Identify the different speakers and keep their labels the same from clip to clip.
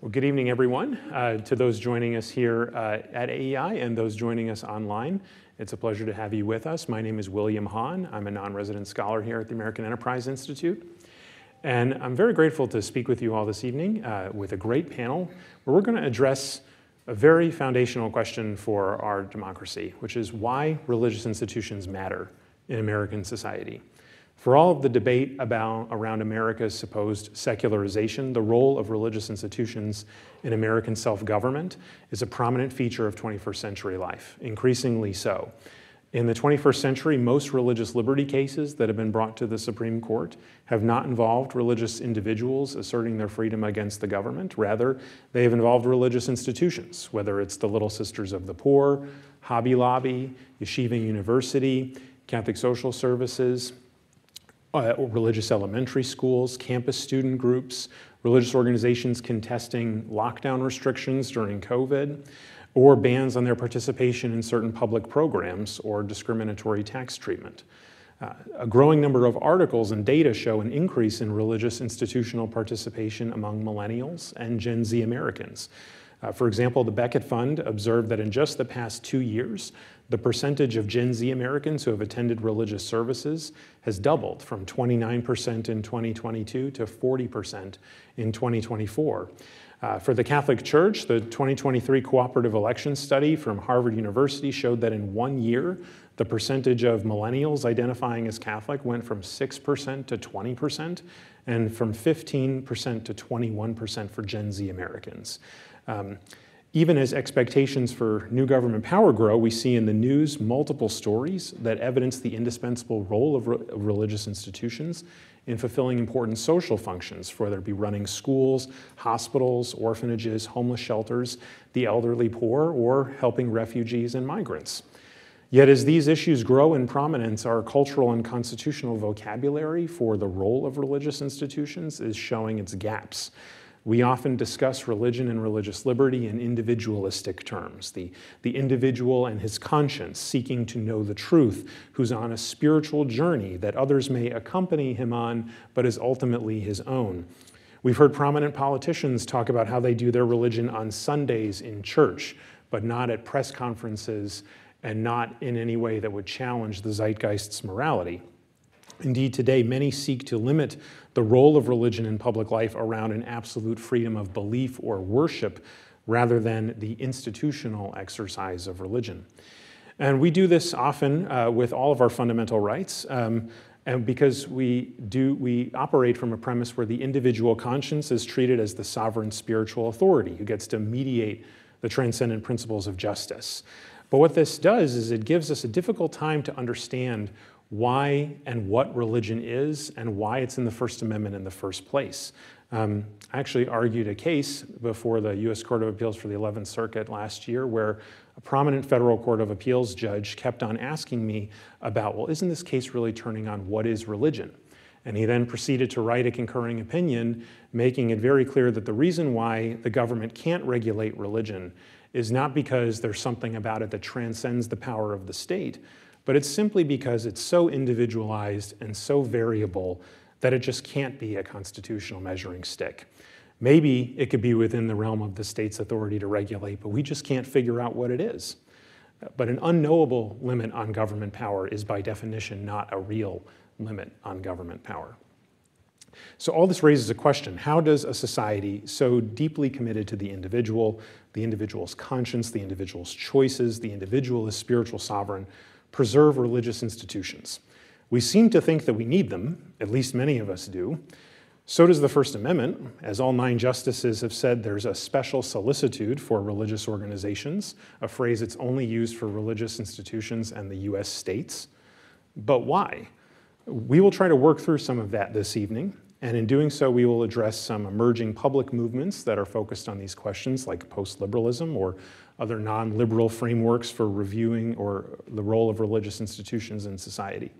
Speaker 1: Well, good evening, everyone. To those joining us here at AEI and those joining us online, it's a pleasure to have you with us. My name is William Haun. I'm a non-resident scholar here at the American Enterprise Institute. And I'm very grateful to speak with you all this evening with a great panel where we're going to address a very foundational question for our democracy, which is why religious institutions matter in American society. For all of the debate around America's supposed secularization, the role of religious institutions in American self-government is a prominent feature of 21st century life, increasingly so. In the 21st century, most religious liberty cases that have been brought to the Supreme Court have not involved religious individuals asserting their freedom against the government. Rather, they have involved religious institutions, whether it's the Little Sisters of the Poor, Hobby Lobby, Yeshiva University, Catholic Social Services, religious elementary schools, campus student groups, religious organizations contesting lockdown restrictions during COVID, or bans on their participation in certain public programs or discriminatory tax treatment. A growing number of articles and data show an increase in religious institutional participation among millennials and Gen Z Americans. For example, the Beckett Fund observed that in just the past 2 years, the percentage of Gen Z Americans who have attended religious services has doubled from 29% in 2022 to 40% in 2024. For the Catholic Church, the 2023 Cooperative Election Study from Harvard University showed that in 1 year, the percentage of millennials identifying as Catholic went from 6% to 20%, and from 15% to 21% for Gen Z Americans. Even as expectations for new government power grow, we see in the news multiple stories that evidence the indispensable role of religious institutions in fulfilling important social functions, whether it be running schools, hospitals, orphanages, homeless shelters, the elderly poor, or helping refugees and migrants. Yet as these issues grow in prominence, our cultural and constitutional vocabulary for the role of religious institutions is showing its gaps. We often discuss religion and religious liberty in individualistic terms, the individual and his conscience seeking to know the truth, who's on a spiritual journey that others may accompany him on, but is ultimately his own. We've heard prominent politicians talk about how they do their religion on Sundays in church, but not at press conferences and not in any way that would challenge the zeitgeist's morality. Indeed, today, many seek to limit the role of religion in public life around an absolute freedom of belief or worship rather than the institutional exercise of religion. And we do this often with all of our fundamental rights, and because we operate from a premise where the individual conscience is treated as the sovereign spiritual authority who gets to mediate the transcendent principles of justice. But what this does is it gives us a difficult time to understand why and what religion is and why it's in the First Amendment in the first place. I actually argued a case before the U.S. Court of Appeals for the 11th Circuit last year where a prominent federal court of appeals judge kept on asking me about, well, isn't this case really turning on what is religion? And he then proceeded to write a concurring opinion, making it very clear that the reason why the government can't regulate religion is not because there's something about it that transcends the power of the state, but it's simply because it's so individualized and so variable that it just can't be a constitutional measuring stick. Maybe it could be within the realm of the state's authority to regulate, but we just can't figure out what it is. But an unknowable limit on government power is by definition not a real limit on government power. So all this raises a question: how does a society so deeply committed to the individual's conscience, the individual's choices, the individual as spiritual sovereign, preserve religious institutions? We seem to think that we need them, at least many of us do. So does the First Amendment. As all 9 justices have said, there's a special solicitude for religious organizations, a phrase that's only used for religious institutions and the US states. But why? We will try to work through some of that this evening, and in doing so, we will address some emerging public movements that are focused on these questions, like post-liberalism or other non-liberal frameworks for reviewing or the role of religious institutions in society.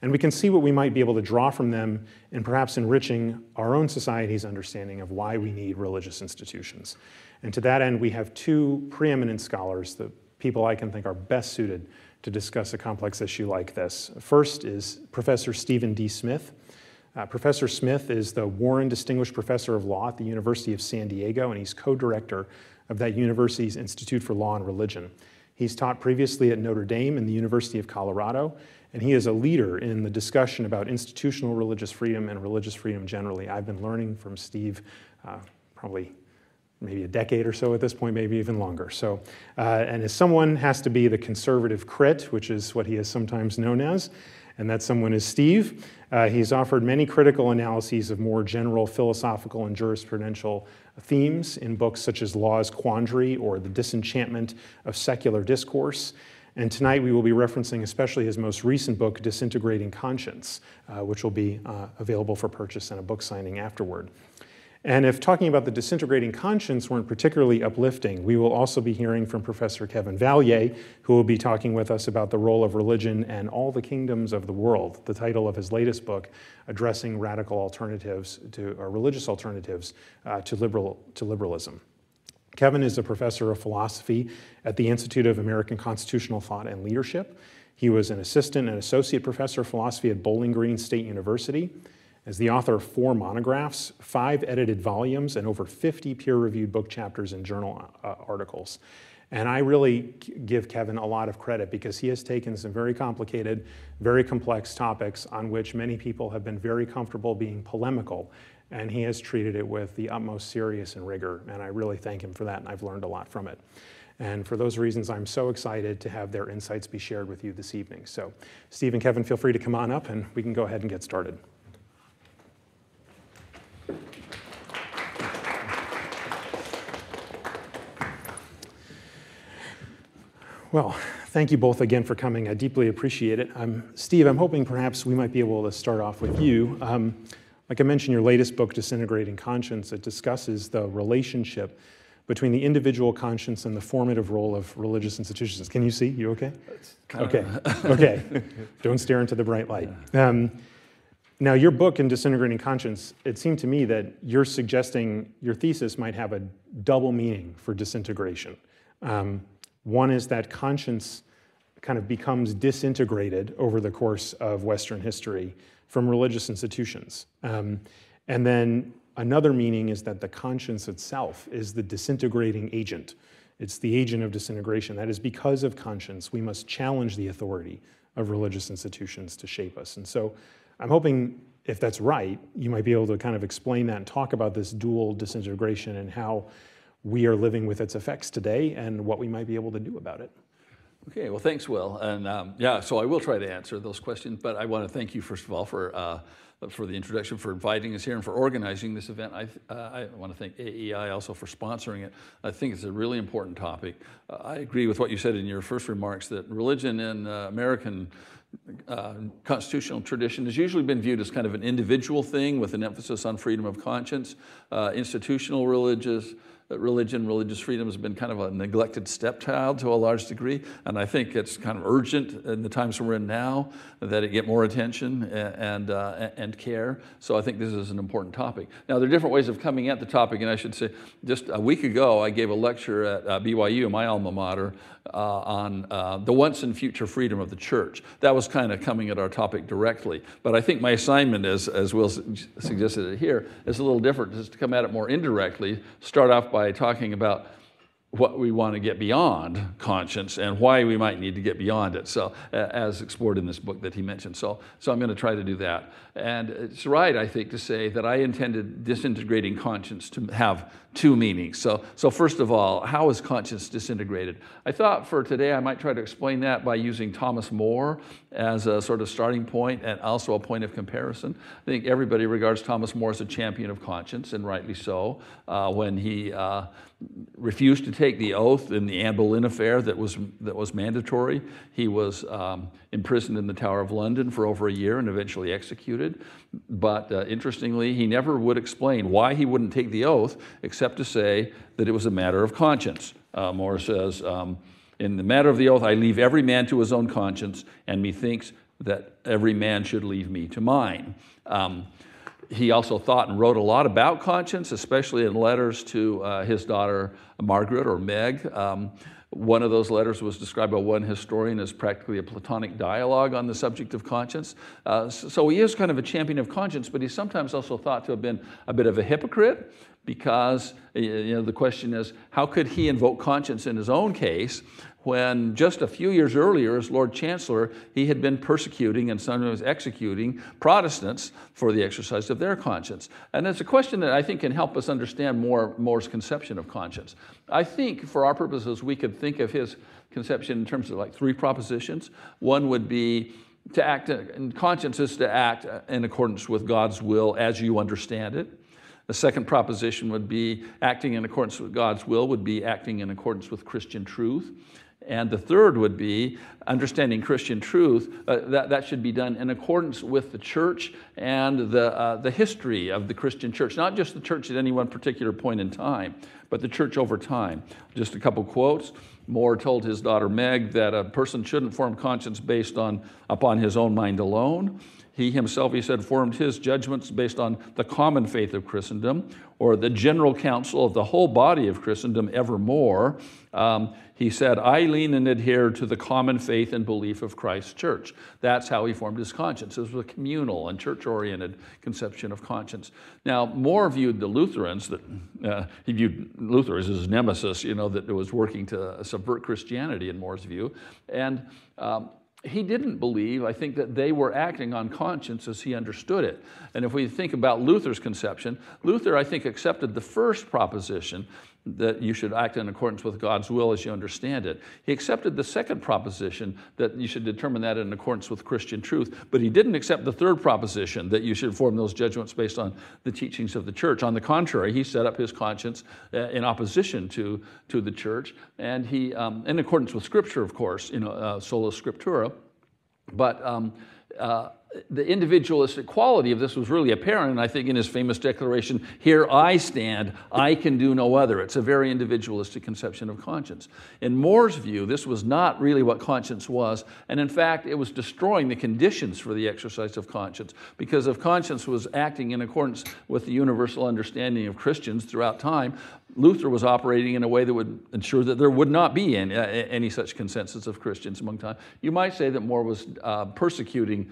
Speaker 1: And we can see what we might be able to draw from them in perhaps enriching our own society's understanding of why we need religious institutions. And to that end, we have 2 preeminent scholars, the people I can think are best suited to discuss a complex issue like this. First is Professor Stephen D. Smith, Professor Smith is the Warren Distinguished Professor of Law at the University of San Diego, and he's co-director of that university's Institute for Law and Religion. He's taught previously at Notre Dame and the University of Colorado, and he is a leader in the discussion about institutional religious freedom and religious freedom generally. I've been learning from Steve probably maybe a decade or so at this point, maybe even longer. So, and as someone has to be the conservative crit, which is what he is sometimes known as, and that someone is Steve. He's offered many critical analyses of more general philosophical and jurisprudential themes in books such as Law's Quandary or The Disenchantment of Secular Discourse. And tonight we will be referencing especially his most recent book, Disintegrating Conscience, which will be available for purchase and a book signing afterward. And if talking about the disintegrating conscience weren't particularly uplifting, we will also be hearing from Professor Kevin Vallier, who will be talking with us about the role of religion and all the kingdoms of the world, the title of his latest book, addressing radical alternatives to, or religious alternatives to liberalism. Kevin is a professor of philosophy at the Institute of American Constitutional Thought and Leadership. He was an assistant and associate professor of philosophy at Bowling Green State University. As the author of 4 monographs, 5 edited volumes, and over 50 peer-reviewed book chapters and journal articles. And I really give Kevin a lot of credit because he has taken some very complicated, very complex topics on which many people have been very comfortable being polemical, and he has treated it with the utmost serious and rigor, and I really thank him for that, and I've learned a lot from it. And for those reasons, I'm so excited to have their insights be shared with you this evening. So Steve and Kevin, feel free to come on up, and we can go ahead and get started. Well, thank you both again for coming. I deeply appreciate it. Steve, I'm hoping perhaps we might be able to start off with you. Like I mentioned, your latest book, Disintegrating Conscience, it discusses the relationship between the individual conscience and the formative role of religious institutions. Can you see? You okay? Okay. Okay. Don't stare into the bright light. Now, your book in Disintegrating Conscience, it seemed to me that you're suggesting your thesis might have a double meaning for disintegration. One is that conscience kind of becomes disintegrated over the course of Western history from religious institutions. And then another meaning is that the conscience itself is the disintegrating agent. It's the agent of disintegration. That is, because of conscience, we must challenge the authority of religious institutions to shape us. And so I'm hoping, if that's right, you might be able to kind of explain that and talk about this dual disintegration and how we are living with its effects today and what we might be able to do about it.
Speaker 2: Okay, well, thanks, Will. And yeah, so I will try to answer those questions, but I want to thank you, first of all, for the introduction, for inviting us here, and for organizing this event. I want to thank AEI also for sponsoring it. I think it's a really important topic. I agree with what you said in your first remarks, that religion in American constitutional tradition has usually been viewed as kind of an individual thing with an emphasis on freedom of conscience. Institutional religious freedom has been kind of a neglected stepchild to a large degree, and I think it's kind of urgent in the times we're in now that it get more attention and care. So I think this is an important topic. Now, there are different ways of coming at the topic, and I should say, just a week ago, I gave a lecture at BYU, my alma mater, on the once and future freedom of the church. That was kind of coming at our topic directly, but I think my assignment, as Will suggested it here, is a little different, just to come at it more indirectly, start off by talking about what we want to get beyond conscience and why we might need to get beyond it, so as explored in this book that he mentioned. So I'm going to try to do that. And it's right, I think, to say that I intended disintegrating conscience to have 2 meanings. So first of all, how is conscience disintegrated? I thought for today I might try to explain that by using Thomas More as a sort of starting point and also a point of comparison. I think everybody regards Thomas More as a champion of conscience, and rightly so. When he refused to take the oath in the Anne Boleyn affair that was mandatory, he was imprisoned in the Tower of London for over a year and eventually executed. But interestingly, he never would explain why he wouldn't take the oath, except to say that it was a matter of conscience. More says, in the matter of the oath, I leave every man to his own conscience, and methinks that every man should leave me to mine. He also thought and wrote a lot about conscience, especially in letters to his daughter Margaret, or Meg. One of those letters was described by one historian as practically a Platonic dialogue on the subject of conscience. So he is kind of a champion of conscience, but he's sometimes also thought to have been a bit of a hypocrite, because the question is, how could he invoke conscience in his own case when just a few years earlier, as Lord Chancellor, he had been persecuting and sometimes executing Protestants for the exercise of their conscience? And it's a question that I think can help us understand More's conception of conscience. I think for our purposes, we could think of his conception in terms of like 3 propositions. One would be to act, and conscience is to act in accordance with God's will as you understand it. The second proposition would be acting in accordance with God's will would be acting in accordance with Christian truth. And the third would be understanding Christian truth, that should be done in accordance with the church and the history of the Christian church, not just the church at any one particular point in time, but the church over time. Just a couple quotes. More told his daughter Meg that a person shouldn't form conscience based upon his own mind alone. He himself, he said, formed his judgments based on the common faith of Christendom, or the general counsel of the whole body of Christendom evermore. He said, I lean and adhere to the common faith and belief of Christ's church. That's how he formed his conscience. It was a communal and church-oriented conception of conscience. Now, More viewed the Lutherans, he viewed Luther as his nemesis, that was working to subvert Christianity in More's view. And he didn't believe, I think, that they were acting on conscience as he understood it. And if we think about Luther's conception, Luther, I think, accepted the first proposition, that you should act in accordance with God's will as you understand it. He accepted the second proposition, that you should determine that in accordance with Christian truth, but he didn't accept the third proposition, that you should form those judgments based on the teachings of the church. On the contrary, he set up his conscience in opposition to the church, and he, in accordance with Scripture, of course, sola scriptura, but the individualistic quality of this was really apparent, I think, in his famous declaration, "Here I stand, I can do no other." It's a very individualistic conception of conscience. In More's view, this was not really what conscience was, and in fact, it was destroying the conditions for the exercise of conscience, because if conscience was acting in accordance with the universal understanding of Christians throughout time, Luther was operating in a way that would ensure that there would not be any such consensus of Christians among time. You might say that More was persecuting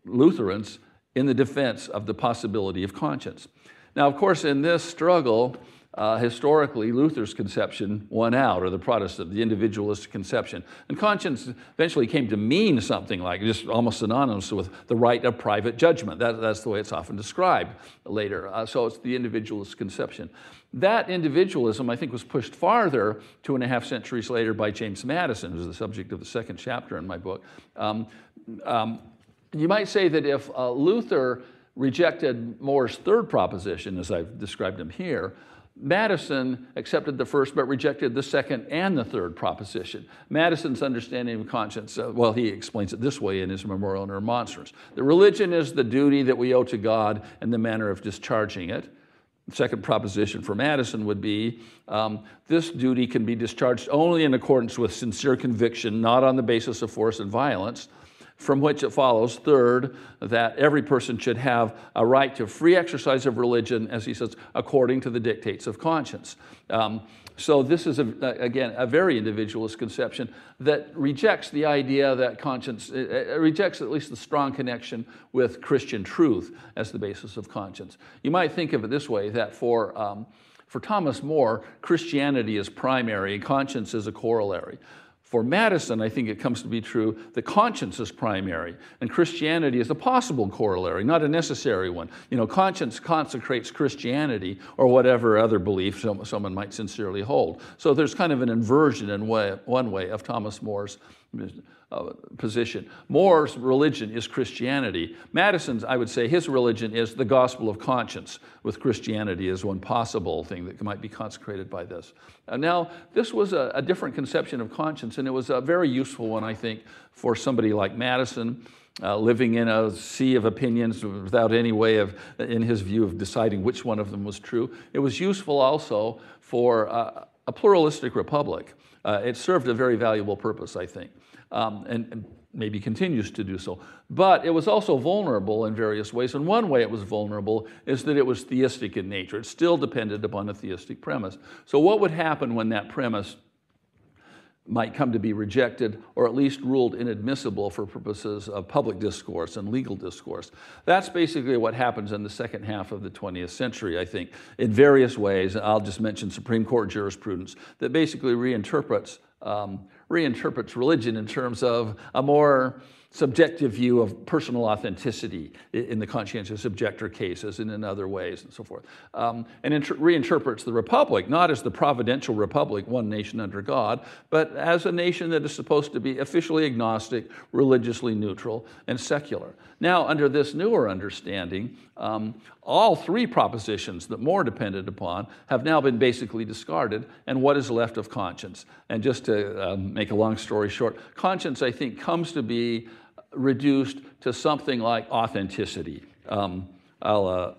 Speaker 2: Lutherans in the defense of the possibility of conscience. Now, of course, in this struggle, historically, Luther's conception won out, or the Protestant, the individualistic conception. And conscience eventually came to mean something like, just almost synonymous with the right of private judgment. That's the way it's often described later. So it's the individualist conception. That individualism, I think, was pushed farther 2.5 centuries later by James Madison, who's the subject of the second chapter in my book. You might say that if Luther rejected More's third proposition, as I've described him here, Madison accepted the first but rejected the second and the third proposition. Madison's understanding of conscience, well, he explains it this way in his Memorial and Remonstrance. The religion is the duty that we owe to God and the manner of discharging it. The second proposition for Madison would be, this duty can be discharged only in accordance with sincere conviction, not on the basis of force and violence. From which it follows, third, that every person should have a right to free exercise of religion, as he says, according to the dictates of conscience. So this is, again, a very individualist conception that rejects the idea that conscience, rejects at least the strong connection with Christian truth as the basis of conscience. You might think of it this way, that for Thomas More, Christianity is primary and conscience is a corollary. For Madison, I think it comes to be true that conscience is primary and Christianity is a possible corollary, not a necessary one. Conscience consecrates Christianity or whatever other belief someone might sincerely hold. So there's kind of an inversion in one way of Thomas More's position. More's religion is Christianity. Madison's, I would say, his religion is the gospel of conscience, with Christianity as one possible thing that might be consecrated by this. Now, this was a different conception of conscience, and it was a very useful one, I think, for somebody like Madison, living in a sea of opinions without any way of, in his view, of deciding which one of them was true. It was useful also for a pluralistic republic. It served a very valuable purpose, I think. And maybe continues to do so. But it was also vulnerable in various ways. And one way it was vulnerable is that it was theistic in nature. It still depended upon a theistic premise. So what would happen when that premise might come to be rejected or at least ruled inadmissible for purposes of public discourse and legal discourse. That's basically what happens in the second half of the 20th century, I think, in various ways. I'll just mention Supreme Court jurisprudence that basically reinterprets religion in terms of a more subjective view of personal authenticity in the conscientious objector cases and in other ways and so forth. And reinterprets the republic, not as the providential republic, one nation under God, but as a nation that is supposed to be officially agnostic, religiously neutral, and secular. Now, under this newer understanding, all three propositions that Moore depended upon have now been basically discarded, and what is left of conscience? And just to make a long story short, conscience, I think, comes to be reduced to something like authenticity. The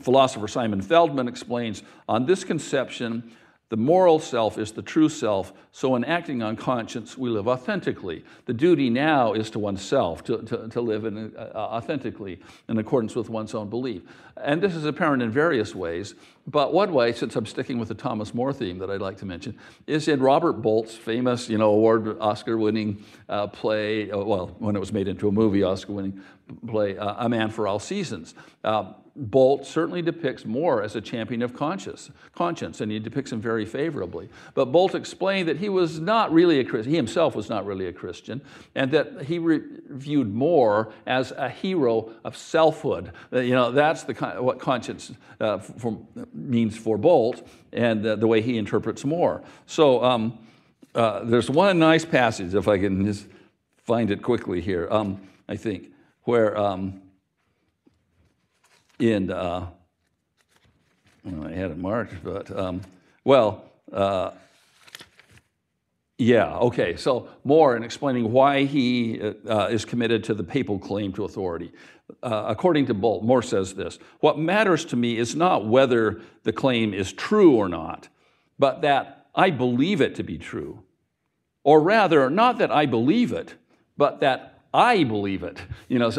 Speaker 2: philosopher Simon Feldman explains, on this conception, the moral self is the true self, so in acting on conscience, we live authentically. The duty now is to oneself, to live authentically in accordance with one's own belief. And this is apparent in various ways, but one way, since I'm sticking with the Thomas More theme that I'd like to mention, is in Robert Bolt's famous, award Oscar-winning play, well, when it was made into a movie, Oscar-winning play, A Man for All Seasons. Bolt certainly depicts Moore as a champion of conscience, and he depicts him very favorably. But Bolt explained that he was not really a Christian, he himself was not really a Christian, and that he viewed Moore as a hero of selfhood. That's what conscience means for Bolt, and the way he interprets Moore. So there's one nice passage, if I can just find it quickly here, I think, where I had it marked, but, yeah, okay, so Moore, in explaining why he is committed to the papal claim to authority. According to Bolt, Moore says this: "What matters to me is not whether the claim is true or not, but that I believe it to be true. Or rather, not that I believe it, but that I believe it."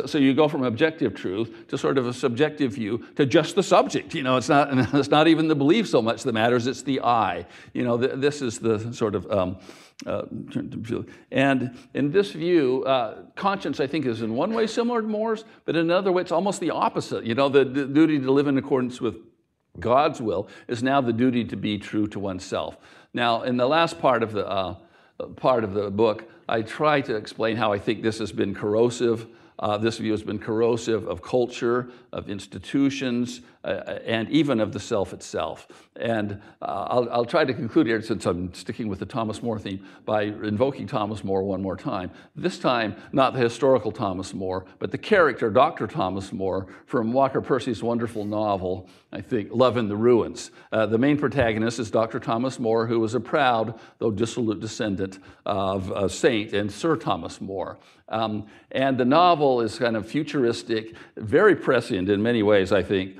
Speaker 2: So you go from objective truth to sort of a subjective view to just the subject. It's not even the belief so much that matters, it's the I. This is the sort of, and in this view, conscience, I think, is in one way similar to Moore's, but in another way, it's almost the opposite. The duty to live in accordance with God's will is now the duty to be true to oneself. Now, in the last part of the book, I try to explain how I think this has been corrosive. This view has been corrosive of culture, of institutions, and even of the self itself. And I'll try to conclude here, since I'm sticking with the Thomas More theme, by invoking Thomas More one more time. This time, not the historical Thomas More, but the character, Dr. Thomas More, from Walker Percy's wonderful novel, I think, Love in the Ruins. The main protagonist is Dr. Thomas More, who was a proud, though dissolute descendant of a saint and Sir Thomas More. And the novel is kind of futuristic, very prescient in many ways, I think,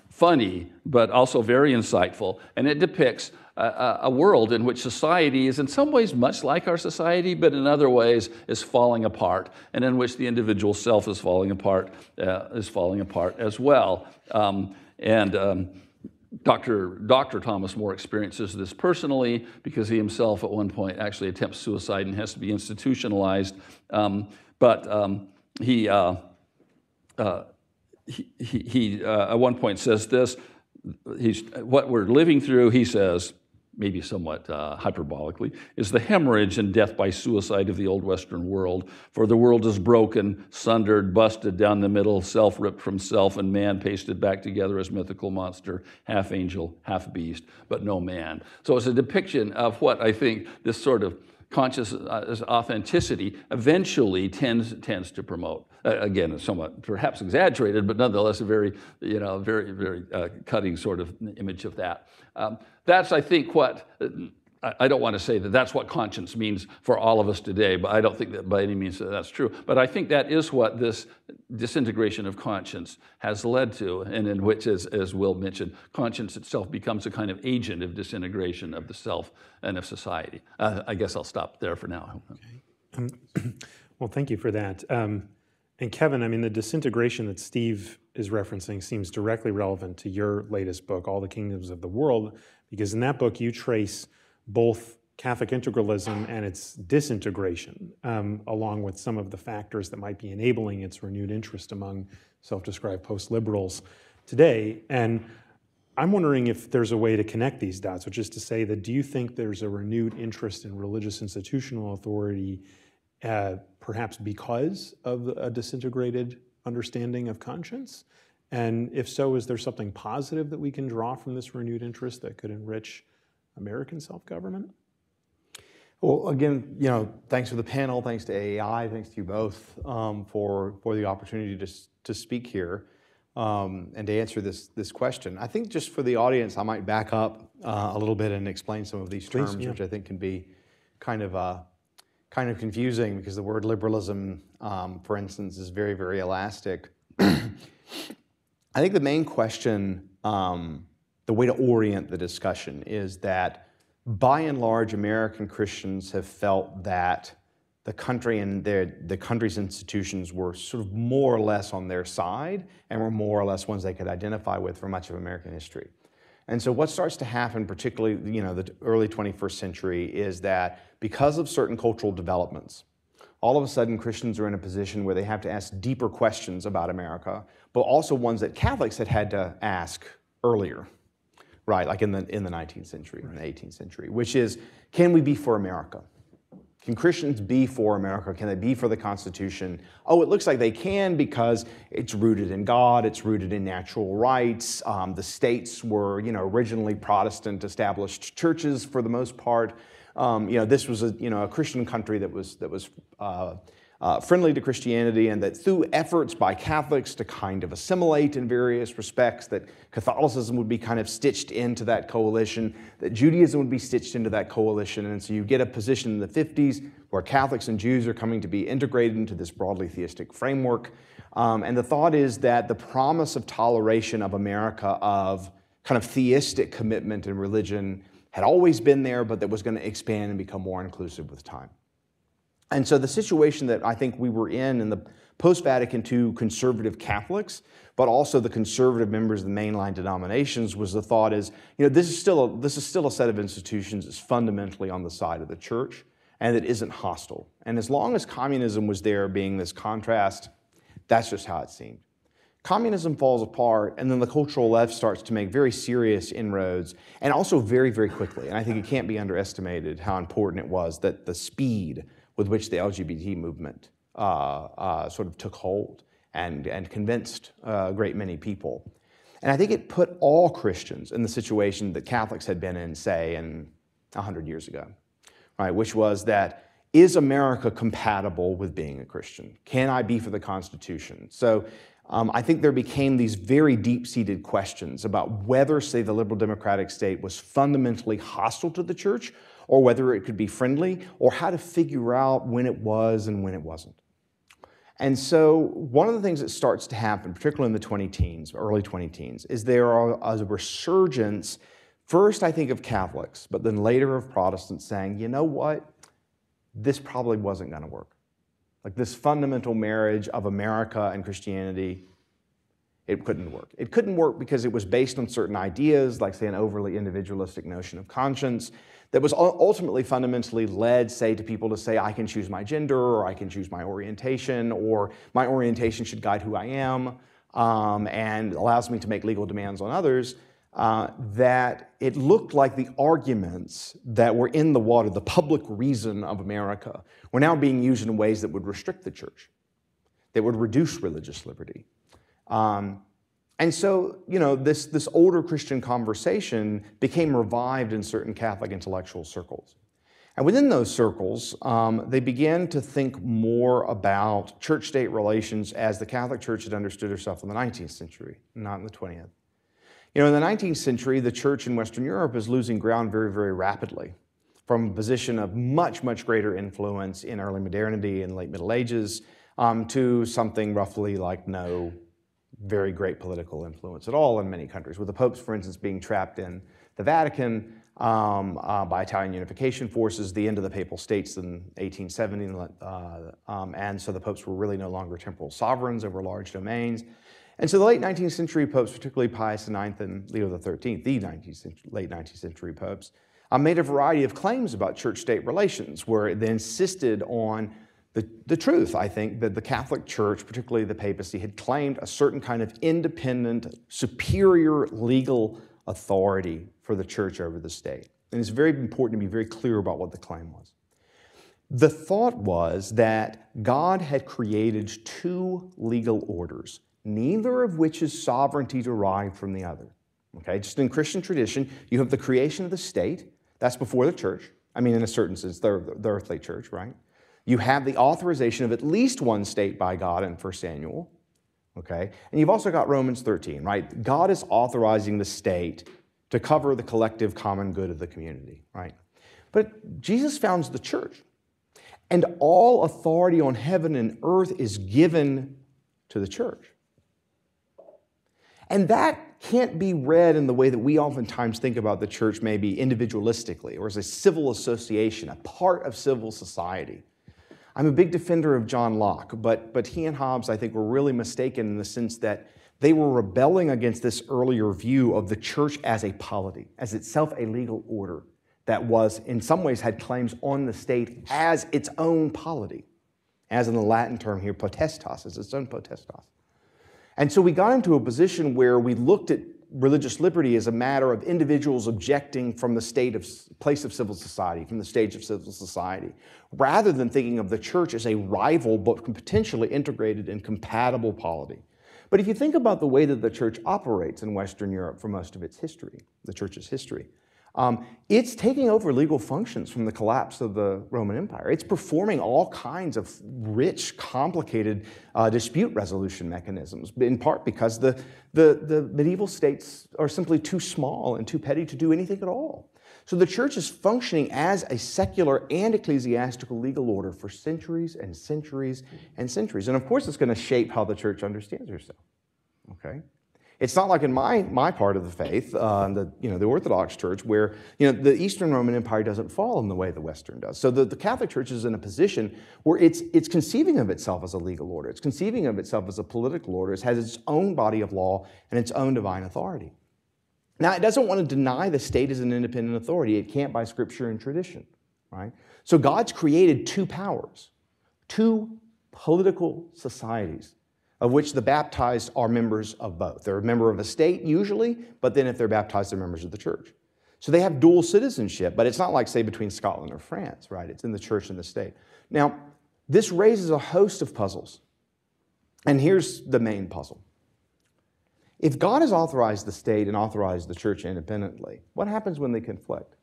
Speaker 2: funny, but also very insightful. And it depicts a world in which society is in some ways much like our society, but in other ways is falling apart, and in which the individual self is falling apart as well. Dr. Thomas More experiences this personally because he himself at one point actually attempts suicide and has to be institutionalized. He at one point says this: what we're living through, he says, maybe somewhat hyperbolically, is the hemorrhage and death by suicide of the old Western world. For the world is broken, sundered, busted down the middle, self ripped from self, and man pasted back together as mythical monster, half angel, half beast, but no man. So it's a depiction of what I think this sort of conscious authenticity eventually tends to promote. Again, it's somewhat perhaps exaggerated, but nonetheless a very, very cutting sort of image of that. That's, I think, what, I don't want to say that that's what conscience means for all of us today, but I don't think that by any means that's true. But I think that is what this disintegration of conscience has led to, and in which, as Will mentioned, conscience itself becomes a kind of agent of disintegration of the self and of society. I guess I'll stop there for now.
Speaker 1: Okay. Well, thank you for that. And Kevin, I mean, the disintegration that Steve is referencing seems directly relevant to your latest book, All the Kingdoms of the World, because in that book you trace both Catholic integralism and its disintegration, along with some of the factors that might be enabling its renewed interest among self-described post-liberals today. And I'm wondering if there's a way to connect these dots, which is to say that do you think there's a renewed interest in religious institutional authority, perhaps because of a disintegrated understanding of conscience? And if so, is there something positive that we can draw from this renewed interest that could enrich American self-government?
Speaker 3: Well, again, thanks for the panel, thanks to AEI, thanks to you both for the opportunity to speak here and to answer this question. I think just for the audience, I might back up a little bit and explain some of these terms, which I think can be kind of confusing because the word liberalism, for instance, is very, very elastic. I think the main question, the way to orient the discussion is that by and large, American Christians have felt that the country and the country's institutions were sort of more or less on their side and were more or less ones they could identify with for much of American history. And so what starts to happen, particularly the early 21st century, is that because of certain cultural developments, all of a sudden Christians are in a position where they have to ask deeper questions about America, but also ones that Catholics had to ask earlier. Right, like in the 19th century, in the 18th century, which is, can we be for America? Can Christians be for America? Can they be for the Constitution? Oh, it looks like they can because it's rooted in God, it's rooted in natural rights. The states were, originally Protestant established churches for the most part. This was a Christian country that was friendly to Christianity, and that through efforts by Catholics to kind of assimilate in various respects, that Catholicism would be kind of stitched into that coalition, that Judaism would be stitched into that coalition. And so you get a position in the 50s where Catholics and Jews are coming to be integrated into this broadly theistic framework. And the thought is that the promise of toleration of America, of kind of theistic commitment and religion, had always been there, but that was going to expand and become more inclusive with time. And so the situation that I think we were in the post-Vatican II conservative Catholics, but also the conservative members of the mainline denominations, was the thought is, this is still a set of institutions that's fundamentally on the side of the church and that isn't hostile. And as long as communism was there being this contrast, that's just how it seemed. Communism falls apart, and then the cultural left starts to make very serious inroads, and also very, very quickly. And I think it can't be underestimated how important it was that the speed with which the LGBT movement sort of took hold and convinced a great many people. And I think it put all Christians in the situation that Catholics had been in, say, 100 years ago, right? Which was that, is America compatible with being a Christian? Can I be for the Constitution? So I think there became these very deep-seated questions about whether, say, the liberal democratic state was fundamentally hostile to the church, or whether it could be friendly, or how to figure out when it was and when it wasn't. And so one of the things that starts to happen, particularly in the 20-teens, early 20-teens, is there are a resurgence, first I think of Catholics, but then later of Protestants saying, you know what, this probably wasn't going to work. Like this fundamental marriage of America and Christianity, it couldn't work. It couldn't work because it was based on certain ideas, like say an overly individualistic notion of conscience, that was ultimately fundamentally led, say, to people to say, I can choose my gender, or I can choose my orientation, or my orientation should guide who I am, and allows me to make legal demands on others, that it looked like the arguments that were in the water, the public reason of America, were now being used in ways that would restrict the church, that would reduce religious liberty. And so, this older Christian conversation became revived in certain Catholic intellectual circles. And within those circles, they began to think more about church-state relations as the Catholic Church had understood herself in the 19th century, not in the 20th. In the 19th century, the church in Western Europe is losing ground very, very rapidly from a position of much, much greater influence in early modernity and late Middle Ages to something roughly like no very great political influence at all in many countries, with the popes, for instance, being trapped in the Vatican by Italian unification forces, the end of the Papal States in 1870, and so the popes were really no longer temporal sovereigns over large domains. And so the late 19th century popes, particularly Pius IX and Leo XIII, the late 19th century popes, made a variety of claims about church-state relations, where they insisted on the truth, I think, that the Catholic Church, particularly the papacy, had claimed a certain kind of independent, superior legal authority for the church over the state. And it's very important to be very clear about what the claim was. The thought was that God had created two legal orders, neither of which is sovereignty derived from the other. Okay, just in Christian tradition, you have the creation of the state. That's before the church. I mean, in a certain sense, the earthly church, right? You have the authorization of at least one state by God in 1 Samuel. Okay, and you've also got Romans 13, right? God is authorizing the state to cover the collective common good of the community, right? But Jesus founds the church. And all authority on heaven and earth is given to the church. And that can't be read in the way that we oftentimes think about the church, maybe individualistically, or as a civil association, a part of civil society. I'm a big defender of John Locke, but he and Hobbes, I think, were really mistaken in the sense that they were rebelling against this earlier view of the church as a polity, as itself a legal order that was, in some ways, had claims on the state as its own polity, as in the Latin term here, potestas, as its own potestas. And so we got into a position where we looked at religious liberty as a matter of individuals objecting from the place of civil society, from the stage of civil society, rather than thinking of the church as a rival but potentially integrated and compatible polity. But if you think about the way that the church operates in Western Europe for most of its history, the church's history, it's taking over legal functions from the collapse of the Roman Empire. It's performing all kinds of rich, complicated dispute resolution mechanisms, in part because the medieval states are simply too small and too petty to do anything at all. So the church is functioning as a secular and ecclesiastical legal order for centuries and centuries and centuries. And of course, it's going to shape how the church understands herself. Okay? It's not like in my part of the faith, the Orthodox Church, where the Eastern Roman Empire doesn't fall in the way the Western does. So the Catholic Church is in a position where it's conceiving of itself as a legal order. It's conceiving of itself as a political order. It has its own body of law and its own divine authority. Now, it doesn't want to deny the state as an independent authority. It can't by Scripture and tradition, right? So God's created two powers, two political societies, of which the baptized are members of both. They're a member of a state usually, but then if they're baptized, they're members of the church. So they have dual citizenship, but it's not like, say, between Scotland or France, right? It's in the church and the state. Now, this raises a host of puzzles. And here's the main puzzle. If God has authorized the state and authorized the church independently, what happens when they conflict?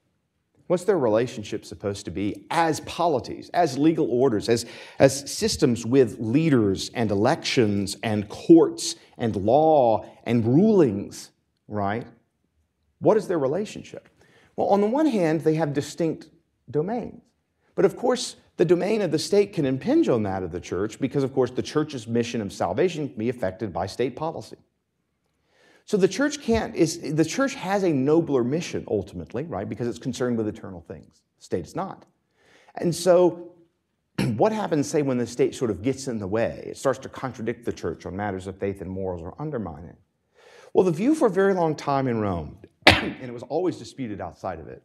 Speaker 3: What's their relationship supposed to be as polities, as legal orders, as systems with leaders and elections and courts and law and rulings, right? What is their relationship? Well, on the one hand, they have distinct domains. But of course, the domain of the state can impinge on that of the church because, of course, the church's mission of salvation can be affected by state policy. So the church has a nobler mission ultimately, right? Because it's concerned with eternal things. The state is not. And so what happens, say, when the state sort of gets in the way? It starts to contradict the church on matters of faith and morals or undermine it. Well, the view for a very long time in Rome, and it was always disputed outside of it,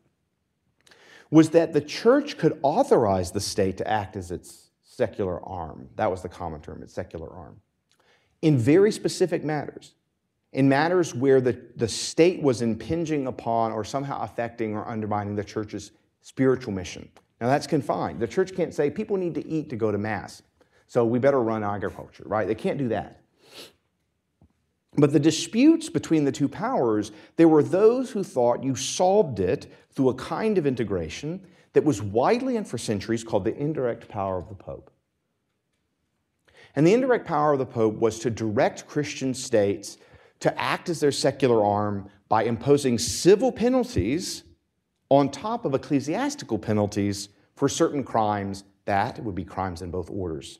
Speaker 3: was that the church could authorize the state to act as its secular arm. That was the common term, its secular arm. In very specific matters. In matters where the state was impinging upon or somehow affecting or undermining the church's spiritual mission. Now that's confined. The church can't say people need to eat to go to Mass, so we better run agriculture, right? They can't do that. But the disputes between the two powers, there were those who thought you solved it through a kind of integration that was widely and for centuries called the indirect power of the Pope. And the indirect power of the Pope was to direct Christian states to act as their secular arm by imposing civil penalties on top of ecclesiastical penalties for certain crimes that would be crimes in both orders.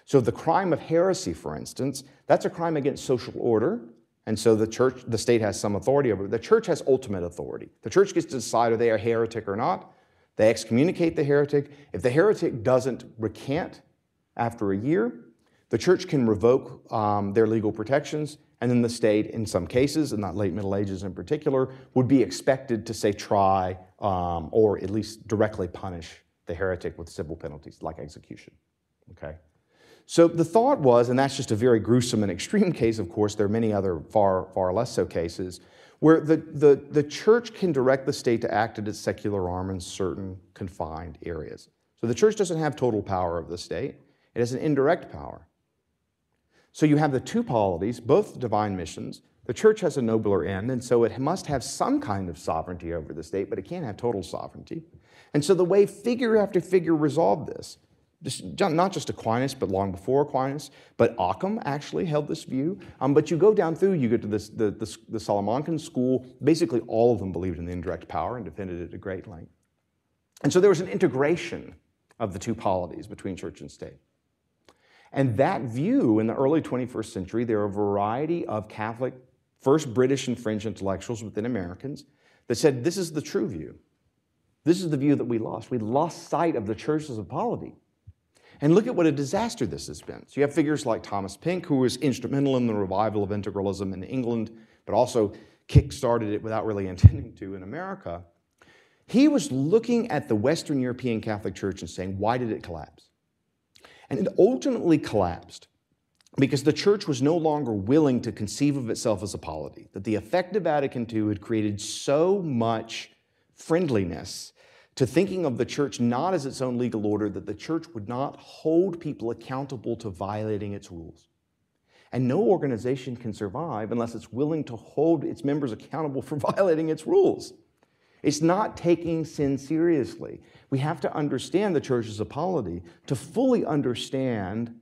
Speaker 3: So the crime of heresy, for instance, that's a crime against social order, and so the state has some authority over it. The church has ultimate authority. The church gets to decide if they are a heretic or not. They excommunicate the heretic. If the heretic doesn't recant after a year, the church can revoke their legal protections And then the state, in some cases, in the late Middle Ages in particular, would be expected to, say, try or at least directly punish the heretic with civil penalties like execution. Okay? So the thought was, and that's just a very gruesome and extreme case, of course, there are many other far less so cases, where the church can direct the state to act at its secular arm in certain confined areas. So the church doesn't have total power of the state. It has an indirect power. So you have the two polities, both divine missions. The church has a nobler end, and so it must have some kind of sovereignty over the state, but it can't have total sovereignty. And so the way figure after figure resolved this, not just Aquinas, but long before Aquinas, but Occam actually held this view. But you go down through, you get to the Salamancan school, basically all of them believed in the indirect power and defended it at great length. And so there was an integration of the two polities between church and state. And that view, in the early 21st century, there are a variety of Catholic, first British and French intellectuals within Americans that said, this is the true view. This is the view that we lost. We lost sight of the church as a polity. And look at what a disaster this has been. So you have figures like Thomas Pink, who was instrumental in the revival of integralism in England, but also kick-started it without really intending to in America. He was looking at the Western European Catholic Church and saying, why did it collapse? And it ultimately collapsed because the church was no longer willing to conceive of itself as a polity, that the effect of Vatican II had created so much friendliness to thinking of the church not as its own legal order, that the church would not hold people accountable to violating its rules. And no organization can survive unless it's willing to hold its members accountable for violating its rules. It's not taking sin seriously. We have to understand the church as a polity to fully understand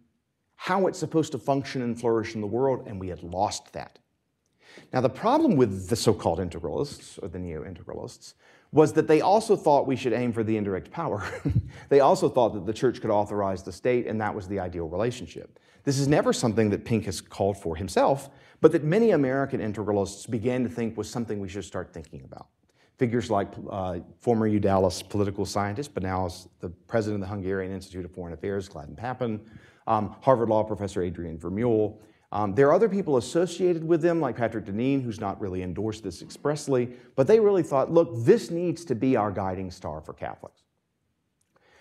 Speaker 3: how it's supposed to function and flourish in the world, and we had lost that. Now, the problem with the so-called integralists, or the neo-integralists, was that they also thought we should aim for the indirect power. They also thought that the church could authorize the state, and that was the ideal relationship. This is never something that Pink has called for himself, but that many American integralists began to think was something we should start thinking about. Figures like former Udalist political scientist, but now is the president of the Hungarian Institute of Foreign Affairs, Gladden Papen, Harvard Law professor Adrian Vermeule. There are other people associated with them, like Patrick Deneen, who's not really endorsed this expressly, but they really thought, look, this needs to be our guiding star for Catholics.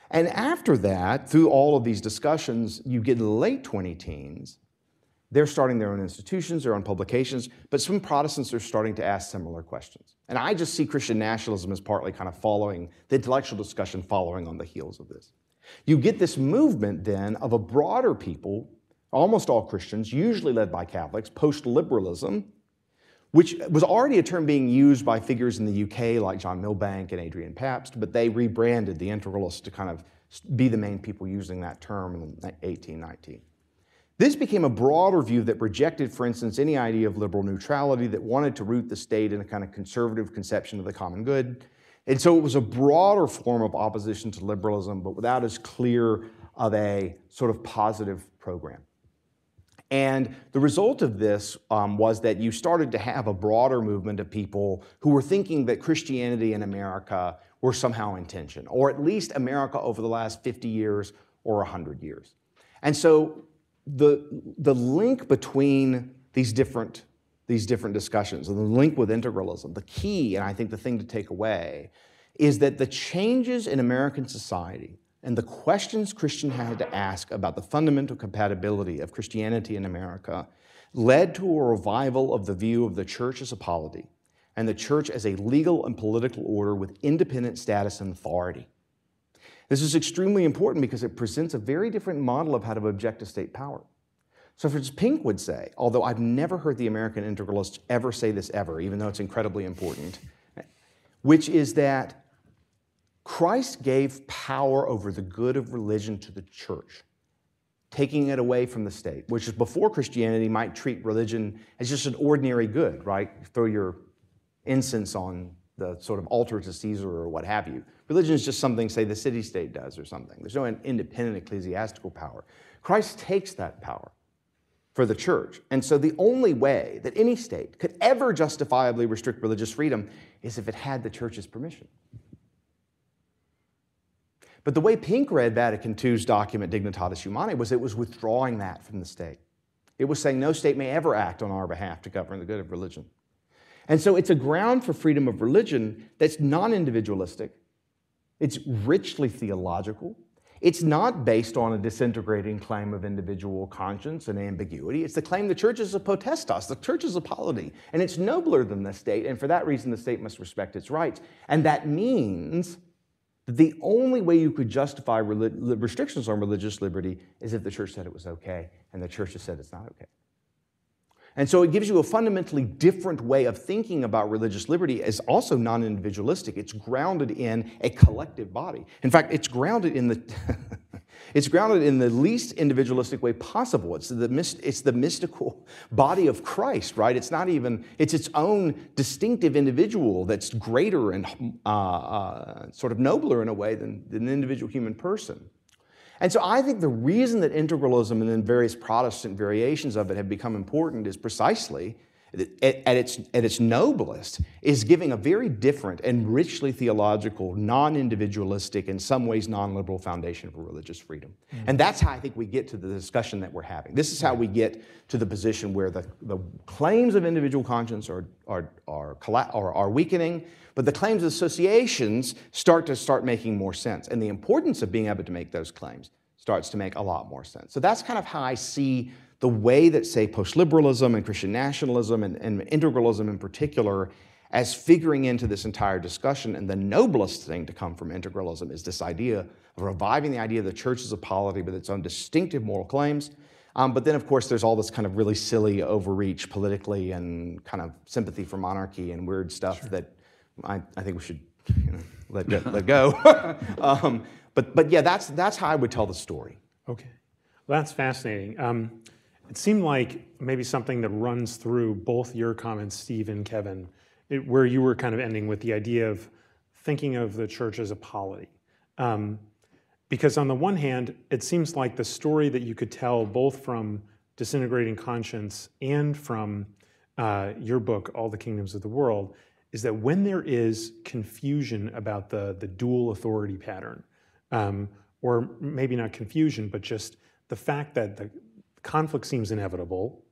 Speaker 3: And after that, through all of these discussions, you get in the late 20-teens, they're starting their own institutions, their own publications, but some Protestants are starting to ask similar questions. And I just see Christian nationalism as partly kind of following, the intellectual discussion following on the heels of this. You get this movement then of a broader people, almost all Christians, usually led by Catholics, post-liberalism, which was already a term being used by figures in the UK like John Milbank and Adrian Pabst, but they rebranded the integralists to kind of be the main people using that term in 1819. This became a broader view that rejected, for instance, any idea of liberal neutrality, that wanted to root the state in a kind of conservative conception of the common good. And so it was a broader form of opposition to liberalism, but without as clear of a sort of positive program. And the result of this was that you started to have a broader movement of people who were thinking that Christianity in America were somehow in tension, or at least America over the last 50 years or 100 years. And so the link between these different discussions, and the link with integralism, the key, and I think the thing to take away, is that the changes in American society and the questions Christians had to ask about the fundamental compatibility of Christianity in America led to a revival of the view of the church as a polity and the church as a legal and political order with independent status and authority. This is extremely important because it presents a very different model of how to object to state power. So for instance, Pink would say, although I've never heard the American integralists ever say this ever, even though it's incredibly important, which is that Christ gave power over the good of religion to the church, taking it away from the state, which is before Christianity might treat religion as just an ordinary good, right? Throw your incense on the sort of altar to Caesar or what have you. Religion is just something, say, the city-state does or something. There's no independent ecclesiastical power. Christ takes that power for the church. And so the only way that any state could ever justifiably restrict religious freedom is if it had the church's permission. But the way Pink read Vatican II's document Dignitatis Humanae was it was withdrawing that from the state. It was saying no state may ever act on our behalf to govern the good of religion. And so it's a ground for freedom of religion that's non-individualistic. It's richly theological. It's not based on a disintegrating claim of individual conscience and ambiguity. It's the claim the church is a potestas, the church is a polity, and it's nobler than the state, and for that reason the state must respect its rights. And that means that the only way you could justify restrictions on religious liberty is if the church said it was okay, and the church has said it's not okay. And so it gives you a fundamentally different way of thinking about religious liberty as also non-individualistic. It's grounded in a collective body. In fact, it's grounded in the it's grounded in the least individualistic way possible. It's the mystical body of Christ, right? It's not even, it's its own distinctive individual that's greater and sort of nobler in a way than an individual human person. And so I think the reason that integralism and then various Protestant variations of it have become important is precisely, at its noblest, is giving a very different and richly theological, non-individualistic, in some ways non-liberal foundation for religious freedom. Mm-hmm. And that's how I think we get to the discussion that we're having. This is how we get to the position where the claims of individual conscience are weakening, but the claims of associations start making more sense. And the importance of being able to make those claims starts to make a lot more sense. So that's kind of how I see the way that, say, post-liberalism and Christian nationalism and integralism in particular as figuring into this entire discussion. And the noblest thing to come from integralism is this idea of reviving the idea of the church as a polity with its own distinctive moral claims. But then, of course, there's all this kind of really silly overreach politically and kind of sympathy for monarchy and weird stuff that I think we should let go. But yeah, that's how I would tell the story.
Speaker 1: Okay, well, that's fascinating. It seemed like maybe something that runs through both your comments, Steve and Kevin, where you were kind of ending with the idea of thinking of the church as a polity. Because on the one hand, it seems like the story that you could tell both from Disintegrating Conscience and from your book, All the Kingdoms of the World, is that when there is confusion about the dual authority pattern, or maybe not confusion, but just the fact that the conflict seems inevitable,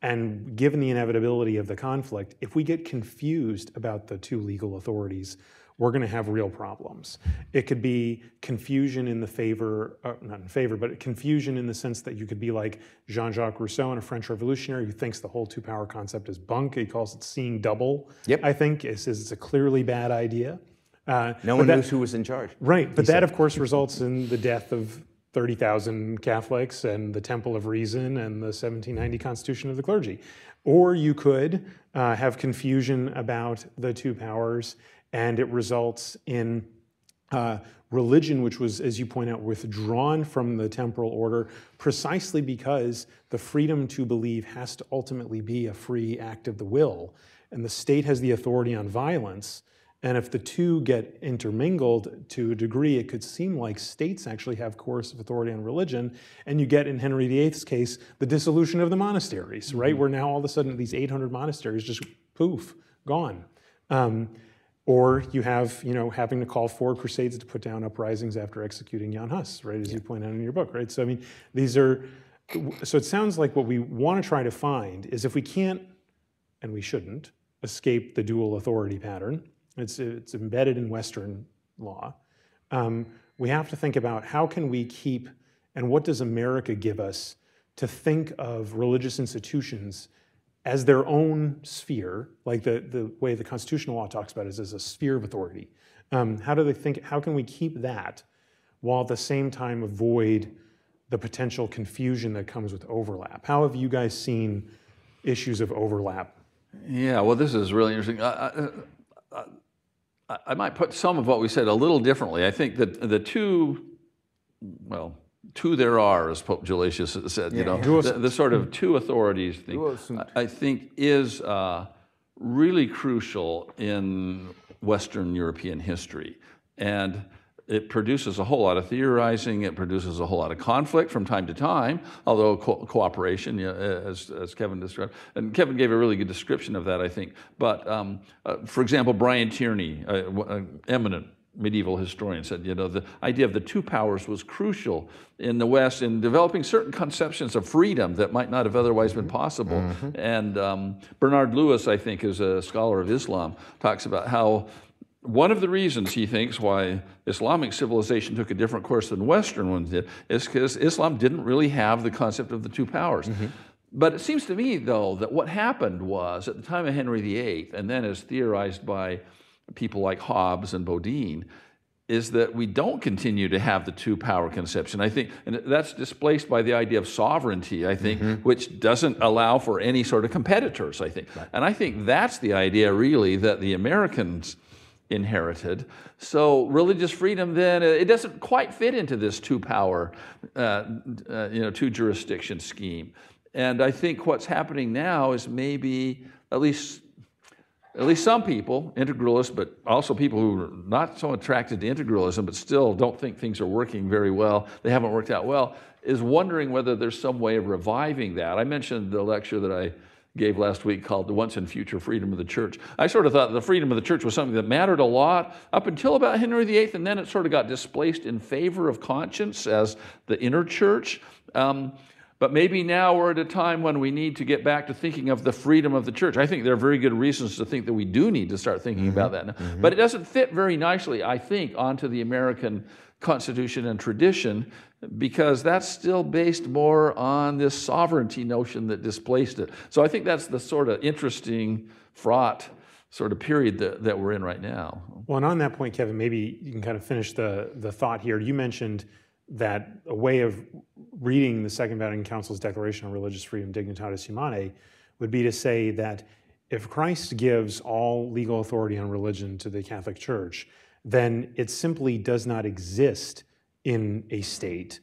Speaker 1: and given the inevitability of the conflict, if we get confused about the two legal authorities, we're going to have real problems. It could be confusion in the favor, not in favor, but confusion in the sense that you could be like Jean-Jacques Rousseau, in a French revolutionary, who thinks the whole two-power concept is bunk. He calls it seeing double, yep. I think. He says it's a clearly bad idea.
Speaker 3: No one knows who was in charge.
Speaker 1: Right, but that, of course, results in the death of 30,000 Catholics and the Temple of Reason and the 1790 Constitution of the Clergy. Or you could have confusion about the two powers, and it results in religion, which was, as you point out, withdrawn from the temporal order precisely because the freedom to believe has to ultimately be a free act of the will. And the state has the authority on violence. And if the two get intermingled to a degree, it could seem like states actually have coercive authority on religion. And you get, in Henry VIII's case, the dissolution of the monasteries, right? Mm-hmm. Where now all of a sudden these 800 monasteries just poof, gone. Or you have, having to call 4 crusades to put down uprisings after executing Jan Hus, right, as you point out in your book, right? So, I mean, so it sounds like what we want to try to find is if we can't, and we shouldn't, escape the dual authority pattern, it's embedded in Western law, we have to think about how can we keep, and what does America give us to think of religious institutions as their own sphere, like the way the constitutional law talks about it, is as a sphere of authority. How can we keep that while at the same time avoid the potential confusion that comes with overlap? How have you guys seen issues of overlap?
Speaker 2: Yeah, well, this is really interesting. I might put some of what we said a little differently. I think that the two there are, as Pope Gelasius said, the sort of two authorities thing, I think is really crucial in Western European history. And it produces a whole lot of theorizing, it produces a whole lot of conflict from time to time, although cooperation, as Kevin described. And Kevin gave a really good description of that, I think. But for example, Brian Tierney, eminent medieval historian, said, the idea of the two powers was crucial in the West in developing certain conceptions of freedom that might not have otherwise been possible. And Bernard Lewis, I think, is a scholar of Islam, talks about how one of the reasons he thinks why Islamic civilization took a different course than Western ones did is because Islam didn't really have the concept of the two powers. But it seems to me, though, that what happened was, at the time of Henry VIII, and then as theorized by people like Hobbes and Bodine, is that we don't continue to have the two-power conception. I think, and that's displaced by the idea of sovereignty, I think, which doesn't allow for any sort of competitors, I think. And I think that's the idea, really, that the Americans inherited. So religious freedom, then, it doesn't quite fit into this two-power, two-jurisdiction scheme. And I think what's happening now is maybe at least some people, integralists, but also people who are not so attracted to integralism, but still don't think things are working very well, they haven't worked out well, is wondering whether there's some way of reviving that. I mentioned the lecture that I gave last week called The Once and Future Freedom of the Church. I sort of thought the freedom of the church was something that mattered a lot up until about Henry VIII, and then it sort of got displaced in favor of conscience as the inner church. But maybe now we're at a time when we need to get back to thinking of the freedom of the church. I think there are very good reasons to think that we do need to start thinking about that now. But it doesn't fit very nicely, I think, onto the American Constitution and tradition, because that's still based more on this sovereignty notion that displaced it. So I think that's the sort of interesting, fraught sort of period that we're in right now.
Speaker 1: Well, and on that point, Kevin, maybe you can kind of finish the thought here. You mentioned that a way of reading the Second Vatican Council's Declaration on Religious Freedom, Dignitatis Humanae, would be to say that if Christ gives all legal authority on religion to the Catholic Church, then it simply does not exist in a state.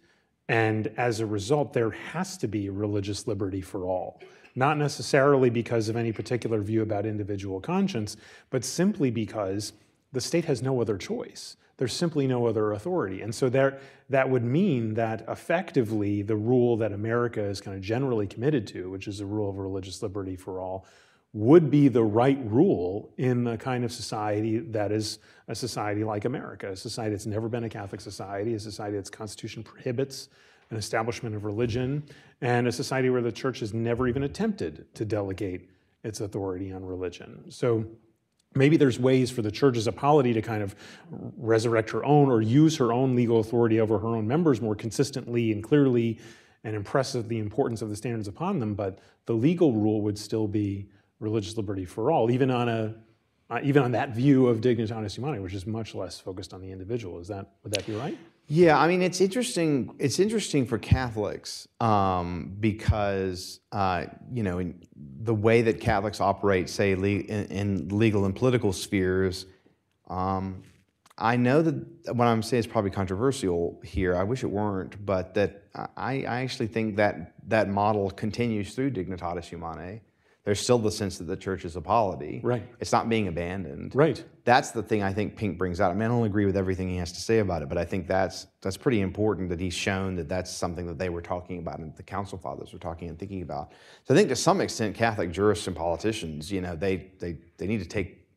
Speaker 1: And as a result, there has to be religious liberty for all. Not necessarily because of any particular view about individual conscience, but simply because the state has no other choice. There's simply no other authority. And so that would mean that effectively the rule that America is kind of generally committed to, which is the rule of religious liberty for all, would be the right rule in the kind of society that is a society like America, a society that's never been a Catholic society, a society that's Constitution prohibits an establishment of religion, and a society where the church has never even attempted to delegate its authority on religion. So maybe there's ways for the church as a polity to kind of resurrect her own or use her own legal authority over her own members more consistently and clearly and impress the importance of the standards upon them, but the legal rule would still be religious liberty for all, even on that view of dignitatis humanae, which is much less focused on the individual. Would that be right?
Speaker 3: Yeah, I mean, it's interesting. It's interesting for Catholics because in the way that Catholics operate, say, in legal and political spheres. I know that what I'm saying is probably controversial here. I wish it weren't, but that I actually think that model continues through dignitatis humanae. There's still the sense that the church is a polity.
Speaker 1: Right.
Speaker 3: It's not being abandoned.
Speaker 1: Right.
Speaker 3: That's the thing I think Pink brings out. I mean, I don't agree with everything he has to say about it, but I think that's pretty important that he's shown that that's something that they were talking about and the Council Fathers were talking and thinking about. So I think to some extent, Catholic jurists and politicians, they need to take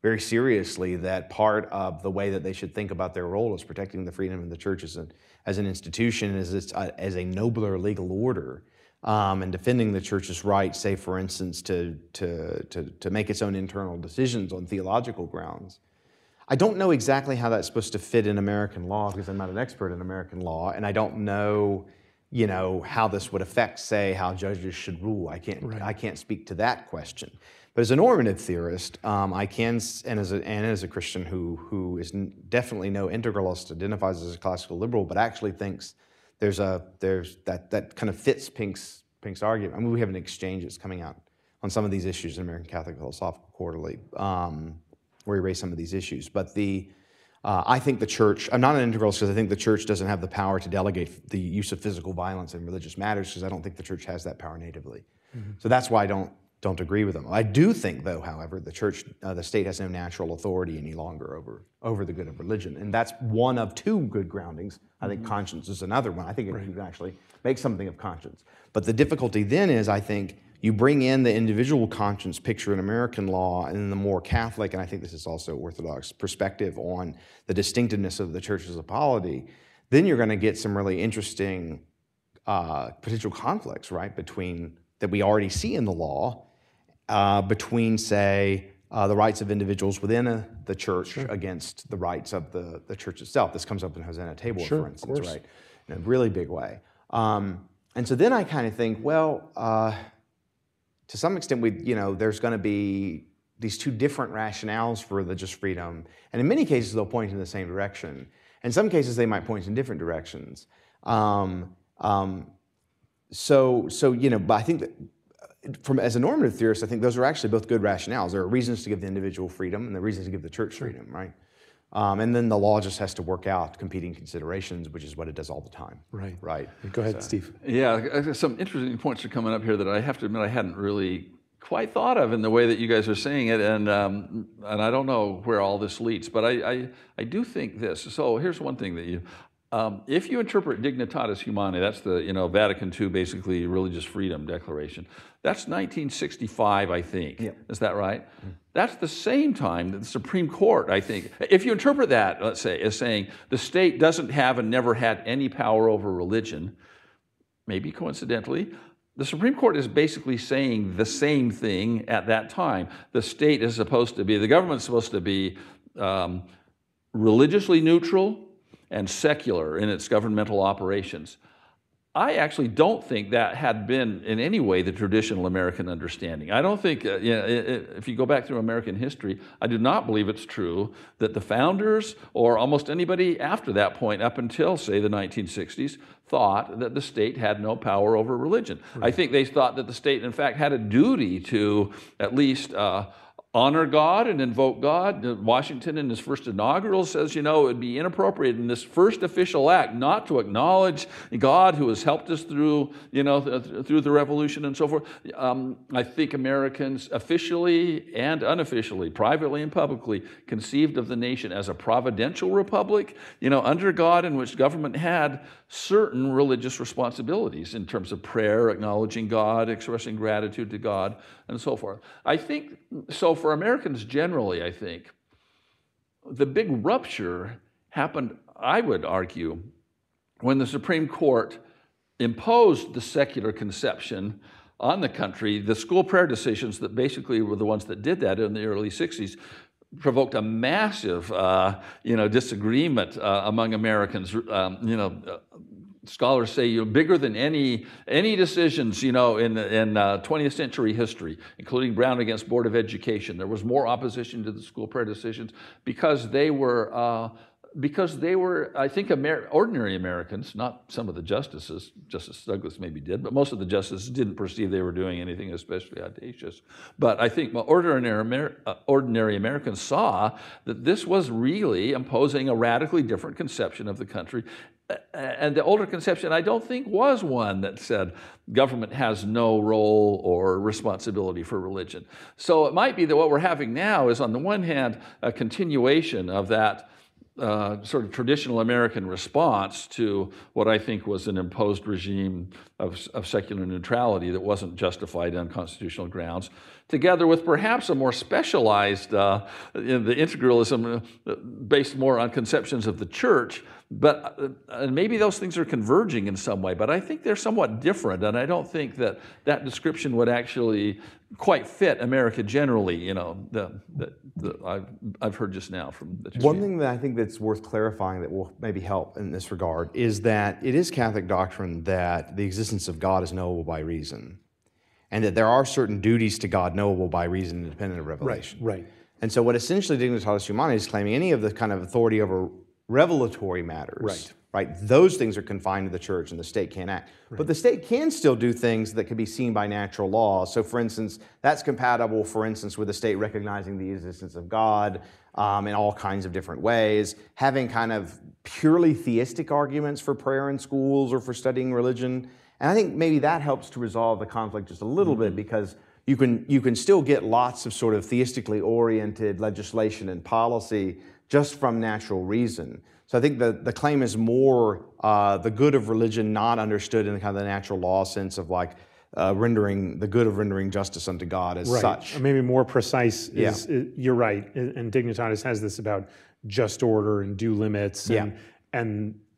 Speaker 3: very seriously that part of the way that they should think about their role is protecting the freedom of the church as an institution, as a nobler legal order. And defending the church's right, say, for instance, to make its own internal decisions on theological grounds. I don't know exactly how that's supposed to fit in American law because I'm not an expert in American law, and I don't know, how this would affect, say, how judges should rule. I can't speak to that question. But as a normative theorist, I can, and as a Christian who is definitely no integralist, identifies as a classical liberal, but actually thinks there's that kind of fits Pink's argument. I mean, we have an exchange that's coming out on some of these issues in American Catholic Philosophical Quarterly, where he raised some of these issues. But I think the church, I'm not an integralist because I think the church doesn't have the power to delegate the use of physical violence in religious matters because I don't think the church has that power natively. Mm-hmm. So that's why I don't agree with them. I do think, though, however, the state has no natural authority any longer over the good of religion, and that's one of two good groundings. I think conscience is another one. I think it can actually make something of conscience. But the difficulty then is, I think, You bring in the individual conscience picture in American law and the more Catholic, and I think this is also Orthodox, perspective on the distinctiveness of the church as a polity, then you're going to get some really interesting potential conflicts, right, between that we already see in the law, between, say, the rights of individuals within the church against the rights of the church itself. This comes up in Hosanna Tabor, for instance, right, in a really big way. And so then I kind of think, well, to some extent, there's going to be these two different rationales for religious freedom, and in many cases they'll point in the same direction. In some cases they might point in different directions. But I think that as a normative theorist, I think those are actually both good rationales. There are reasons to give the individual freedom, and there are reasons to give the church freedom, right? And then the law just has to work out competing considerations, which is what it does all the time.
Speaker 1: Right.
Speaker 3: Right.
Speaker 1: Go ahead, Steve.
Speaker 2: Yeah, some interesting points are coming up here that I have to admit I hadn't really quite thought of in the way that you guys are saying it, and I don't know where all this leads, but I do think this. So here's one thing that if you interpret Dignitatis Humanae, that's the Vatican II basically religious freedom declaration. That's 1965, I think. Yep. Is that right? Mm-hmm. That's the same time that the Supreme Court, I think, if you interpret that, let's say, as saying the state doesn't have and never had any power over religion, maybe coincidentally, the Supreme Court is basically saying the same thing at that time. The state is supposed to be, the government is supposed to be religiously neutral and secular in its governmental operations. I actually don't think that had been in any way the traditional American understanding. I don't think, if you go back through American history, I do not believe it's true that the founders or almost anybody after that point up until, say, the 1960s, thought that the state had no power over religion. Right. I think they thought that the state, in fact, had a duty to at least honor God and invoke God. Washington, in his first inaugural, says, it would be inappropriate in this first official act not to acknowledge God who has helped us through, through the revolution and so forth. I think Americans officially and unofficially, privately and publicly, conceived of the nation as a providential republic, under God, in which government had certain religious responsibilities in terms of prayer, acknowledging God, expressing gratitude to God, and so forth. I think, so for Americans generally, I think, the big rupture happened, I would argue, when the Supreme Court imposed the secular conception on the country. The school prayer decisions that basically were the ones that did that in the early 60s provoked a massive, disagreement among Americans. Scholars say, bigger than any decisions, in 20th century history, including Brown against Board of Education. There was more opposition to the school prayer decisions because they were, I think, ordinary Americans, not some of the justices. Justice Douglas maybe did, but most of the justices didn't perceive they were doing anything especially audacious. But I think ordinary Americans saw that this was really imposing a radically different conception of the country. And the older conception, I don't think, was one that said government has no role or responsibility for religion. So it might be that what we're having now is, on the one hand, a continuation of that sort of traditional American response to what I think was an imposed regime of secular neutrality that wasn't justified on constitutional grounds, together with perhaps a more specialized the integralism based more on conceptions of the church. But maybe those things are converging in some way, but I think they're somewhat different, and I don't think that that description would actually quite fit America generally, that I've heard just now from the
Speaker 3: One thing that I think that's worth clarifying that will maybe help in this regard is that it is Catholic doctrine that the existence of God is knowable by reason, and that there are certain duties to God knowable by reason independent of revelation.
Speaker 1: Right.
Speaker 3: And so what essentially Dignitatis Humanae is claiming, any of the kind of authority over revelatory matters, right? Those things are confined to the church and the state can't act. Right. But the state can still do things that can be seen by natural law. So for instance, that's compatible, for instance, with the state recognizing the existence of God in all kinds of different ways, having kind of purely theistic arguments for prayer in schools or for studying religion. And I think maybe that helps to resolve the conflict just a little bit, because you can still get lots of sort of theistically oriented legislation and policy just from natural reason. So I think the claim is more the good of religion not understood in the kind of the natural law sense of like rendering the good of rendering justice unto God as such.
Speaker 1: Or maybe more precise is,
Speaker 3: Yeah.
Speaker 1: you're right, and Dignitatis has this about just order and due limits,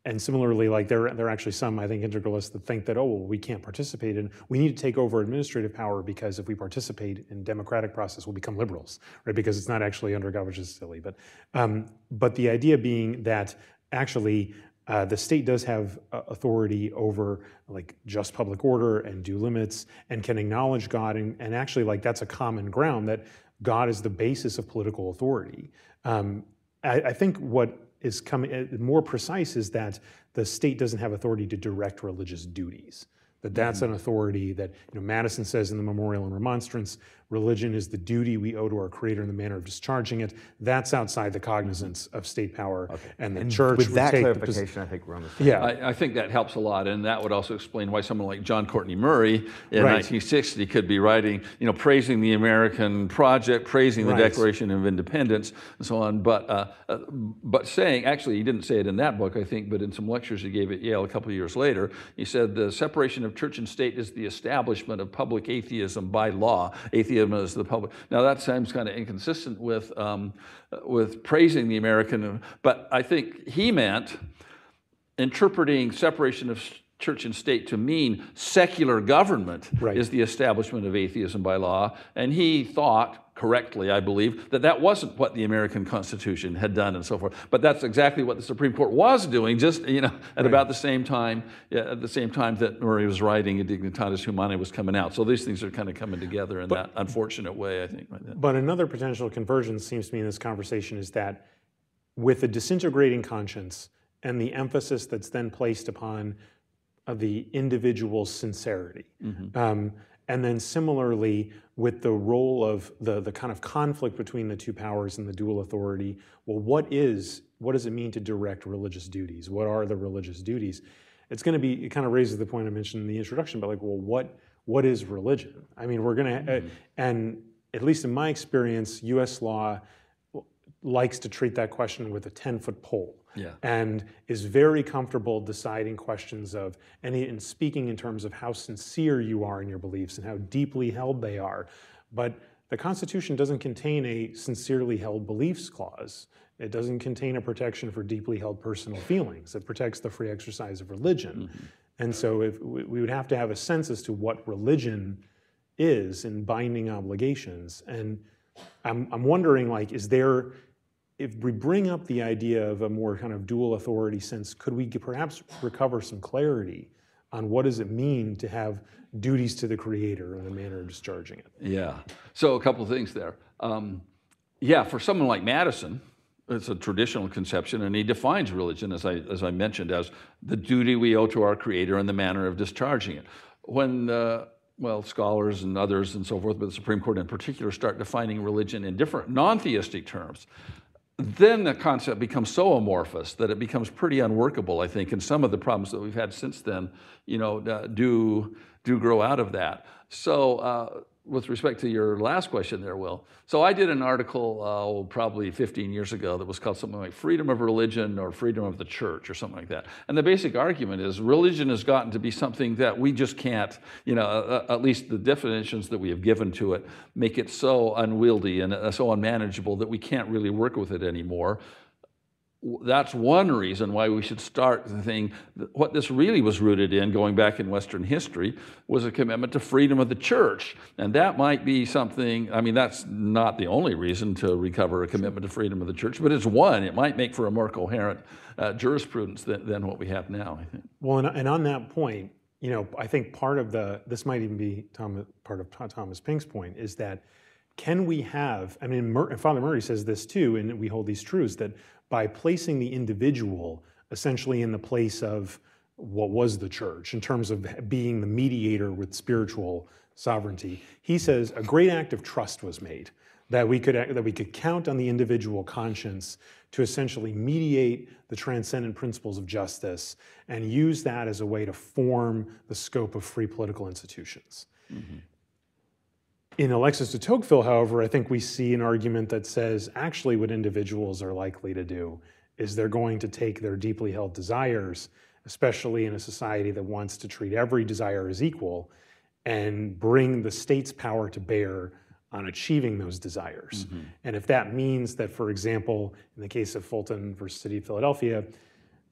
Speaker 1: and similarly, like there are actually some, I think, integralists that think that, oh, well, we can't participate in, we need to take over administrative power because if we participate in democratic process, we'll become liberals, right? Because it's not actually under God, which is silly. But the idea being that actually the state does have authority over like just public order and due limits and can acknowledge God, and actually like that's a common ground that God is the basis of political authority. I think what is coming more precise is that the state doesn't have authority to direct religious duties. That's an authority that, Madison says in the Memorial and Remonstrance, religion is the duty we owe to our Creator in the manner of discharging it. That's outside the cognizance of state power, and the church
Speaker 3: With
Speaker 1: would
Speaker 3: that
Speaker 1: take
Speaker 3: clarification, I think we're on the same.
Speaker 1: Yeah,
Speaker 2: I think that helps a lot, and that would also explain why someone like John Courtney Murray in 1960 could be writing, praising the American project, praising the Declaration of Independence, and so on. But saying, actually, he didn't say it in that book, I think, but in some lectures he gave at Yale a couple of years later, he said the separation of church and state is the establishment of public atheism by law. Atheism is the public. Now that seems kind of inconsistent with praising the American, but I think he meant interpreting separation of church and state to mean secular government is the establishment of atheism by law, and he thought, correctly, I believe, that wasn't what the American Constitution had done and so forth. But that's exactly what the Supreme Court was doing, just at about the same time, at the same time that Murray was writing Dignitatis Humanae was coming out. So these things are kind of coming together in that unfortunate way, I think.
Speaker 1: But another potential convergence seems to me in this conversation is that with a disintegrating conscience and the emphasis that's then placed upon the individual's sincerity, and then similarly, with the role of the kind of conflict between the two powers and the dual authority, well, what does it mean to direct religious duties? What are the religious duties? It's going to be, it kind of raises the point I mentioned in the introduction, but like, well, what is religion? I mean, we're going to, and at least in my experience, U.S. law likes to treat that question with a 10-foot pole. And is very comfortable deciding questions of, and speaking in terms of how sincere you are in your beliefs and how deeply held they are. But the Constitution doesn't contain a sincerely held beliefs clause. It doesn't contain a protection for deeply held personal feelings. It protects the free exercise of religion. And so if we would have to have a sense as to what religion is in binding obligations. And I'm wondering, like, if we bring up the idea of a more kind of dual authority sense, could we perhaps recover some clarity on what does it mean to have duties to the Creator in the manner of discharging it?
Speaker 2: Yeah. So a couple of things there. For someone like Madison, it's a traditional conception, and he defines religion, as I mentioned, as the duty we owe to our Creator in the manner of discharging it. When scholars and others and so forth, but the Supreme Court in particular, start defining religion in different non-theistic terms, then the concept becomes so amorphous that it becomes pretty unworkable, I think, and some of the problems that we've had since then, do grow out of that. So with respect to your last question there, Will, so I did an article probably 15 years ago that was called something like Freedom of Religion or Freedom of the Church or something like that. And the basic argument is religion has gotten to be something that we just can't, at least the definitions that we have given to it make it so unwieldy and so unmanageable that we can't really work with it anymore. That's one reason why we should start the thing. What this really was rooted in, going back in Western history, was a commitment to freedom of the church. And that might be something, I mean, that's not the only reason to recover a commitment to freedom of the church, but it's one. It might make for a more coherent jurisprudence than what we have now, I think.
Speaker 1: Well, and on that point, I think part of this might even be part of Thomas Pink's point, is that can we have, I mean, Father Murray says this too, and we hold these truths, that by placing the individual essentially in the place of what was the church in terms of being the mediator with spiritual sovereignty, he says a great act of trust was made, that we could count on the individual conscience to essentially mediate the transcendent principles of justice and use that as a way to form the scope of free political institutions. In Alexis de Tocqueville, however, I think we see an argument that says actually what individuals are likely to do is they're going to take their deeply held desires, especially in a society that wants to treat every desire as equal, and bring the state's power to bear on achieving those desires. And if that means that, for example, in the case of Fulton versus City of Philadelphia,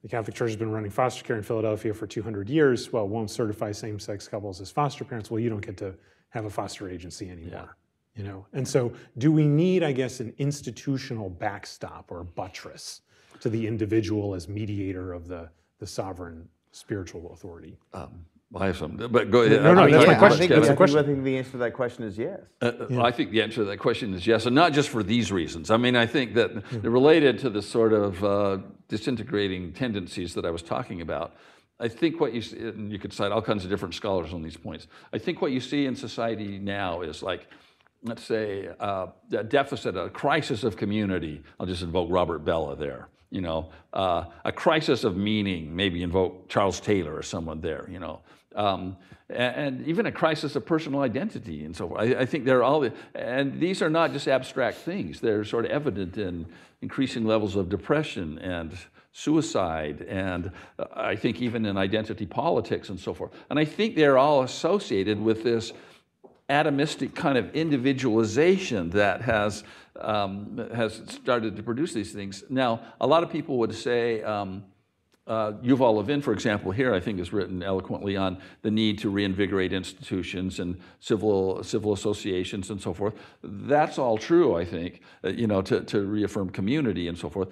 Speaker 1: the Catholic Church has been running foster care in Philadelphia for 200 years, well, won't certify same-sex couples as foster parents, well, you don't get to have a foster agency anymore. You know? And so do we need, I guess, an institutional backstop or buttress to the individual as mediator of the sovereign spiritual authority?
Speaker 2: I have some, but go ahead.
Speaker 1: No, that's my question.
Speaker 3: I think the answer to that question is yes.
Speaker 2: I think the answer to that question is yes, and not just for these reasons. I mean, I think that they're related to the sort of disintegrating tendencies that I was talking about. I think what you see, and you could cite all kinds of different scholars on these points. I think what you see in society now is like, let's say, a deficit, a crisis of community. I'll just invoke Robert Bella there. You know, a crisis of meaning, maybe invoke Charles Taylor or someone there, you know. And even a crisis of personal identity and so forth. I think they're all, and these are not just abstract things. They're sort of evident in increasing levels of depression and suicide, and I think even in identity politics and so forth. And I think they're all associated with this atomistic kind of individualization that has started to produce these things. Now, a lot of people would say, Yuval Levin, for example, here I think has written eloquently on the need to reinvigorate institutions and civil associations and so forth. That's all true, I think, you know, to reaffirm community and so forth.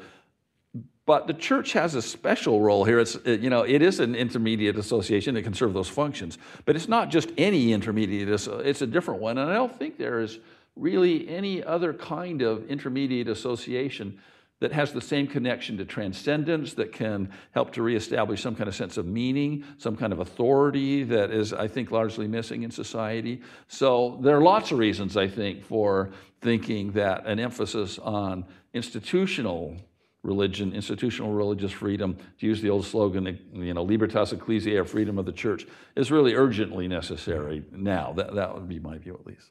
Speaker 2: But the church has a special role here. It's, you know, it is an intermediate association. It can serve those functions. But it's not just any intermediate, it's a different one. And I don't think there is really any other kind of intermediate association that has the same connection to transcendence, that can help to reestablish some kind of sense of meaning, some kind of authority that is, I think, largely missing in society. So there are lots of reasons, I think, for thinking that an emphasis on institutional religion, institutional religious freedom, to use the old slogan, you know, libertas ecclesiae, freedom of the church, is really urgently necessary now. That would be my view, at least.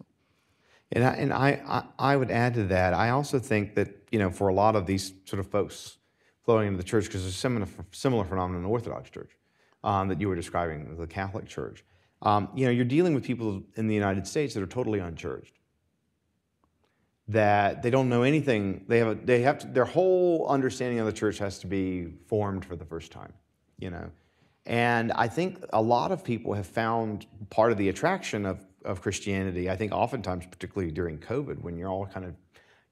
Speaker 3: And I would add to that, I also think that, you know, for a lot of these sort of folks flowing into the church, because there's a similar phenomenon in the Orthodox Church that you were describing, the Catholic Church. You know, you're dealing with people in the United States that are totally unchurched, that they don't know anything. Their whole understanding of the church has to be formed for the first time, you know. And I think a lot of people have found part of the attraction of Christianity, I think oftentimes, particularly during COVID, when you're all kind of,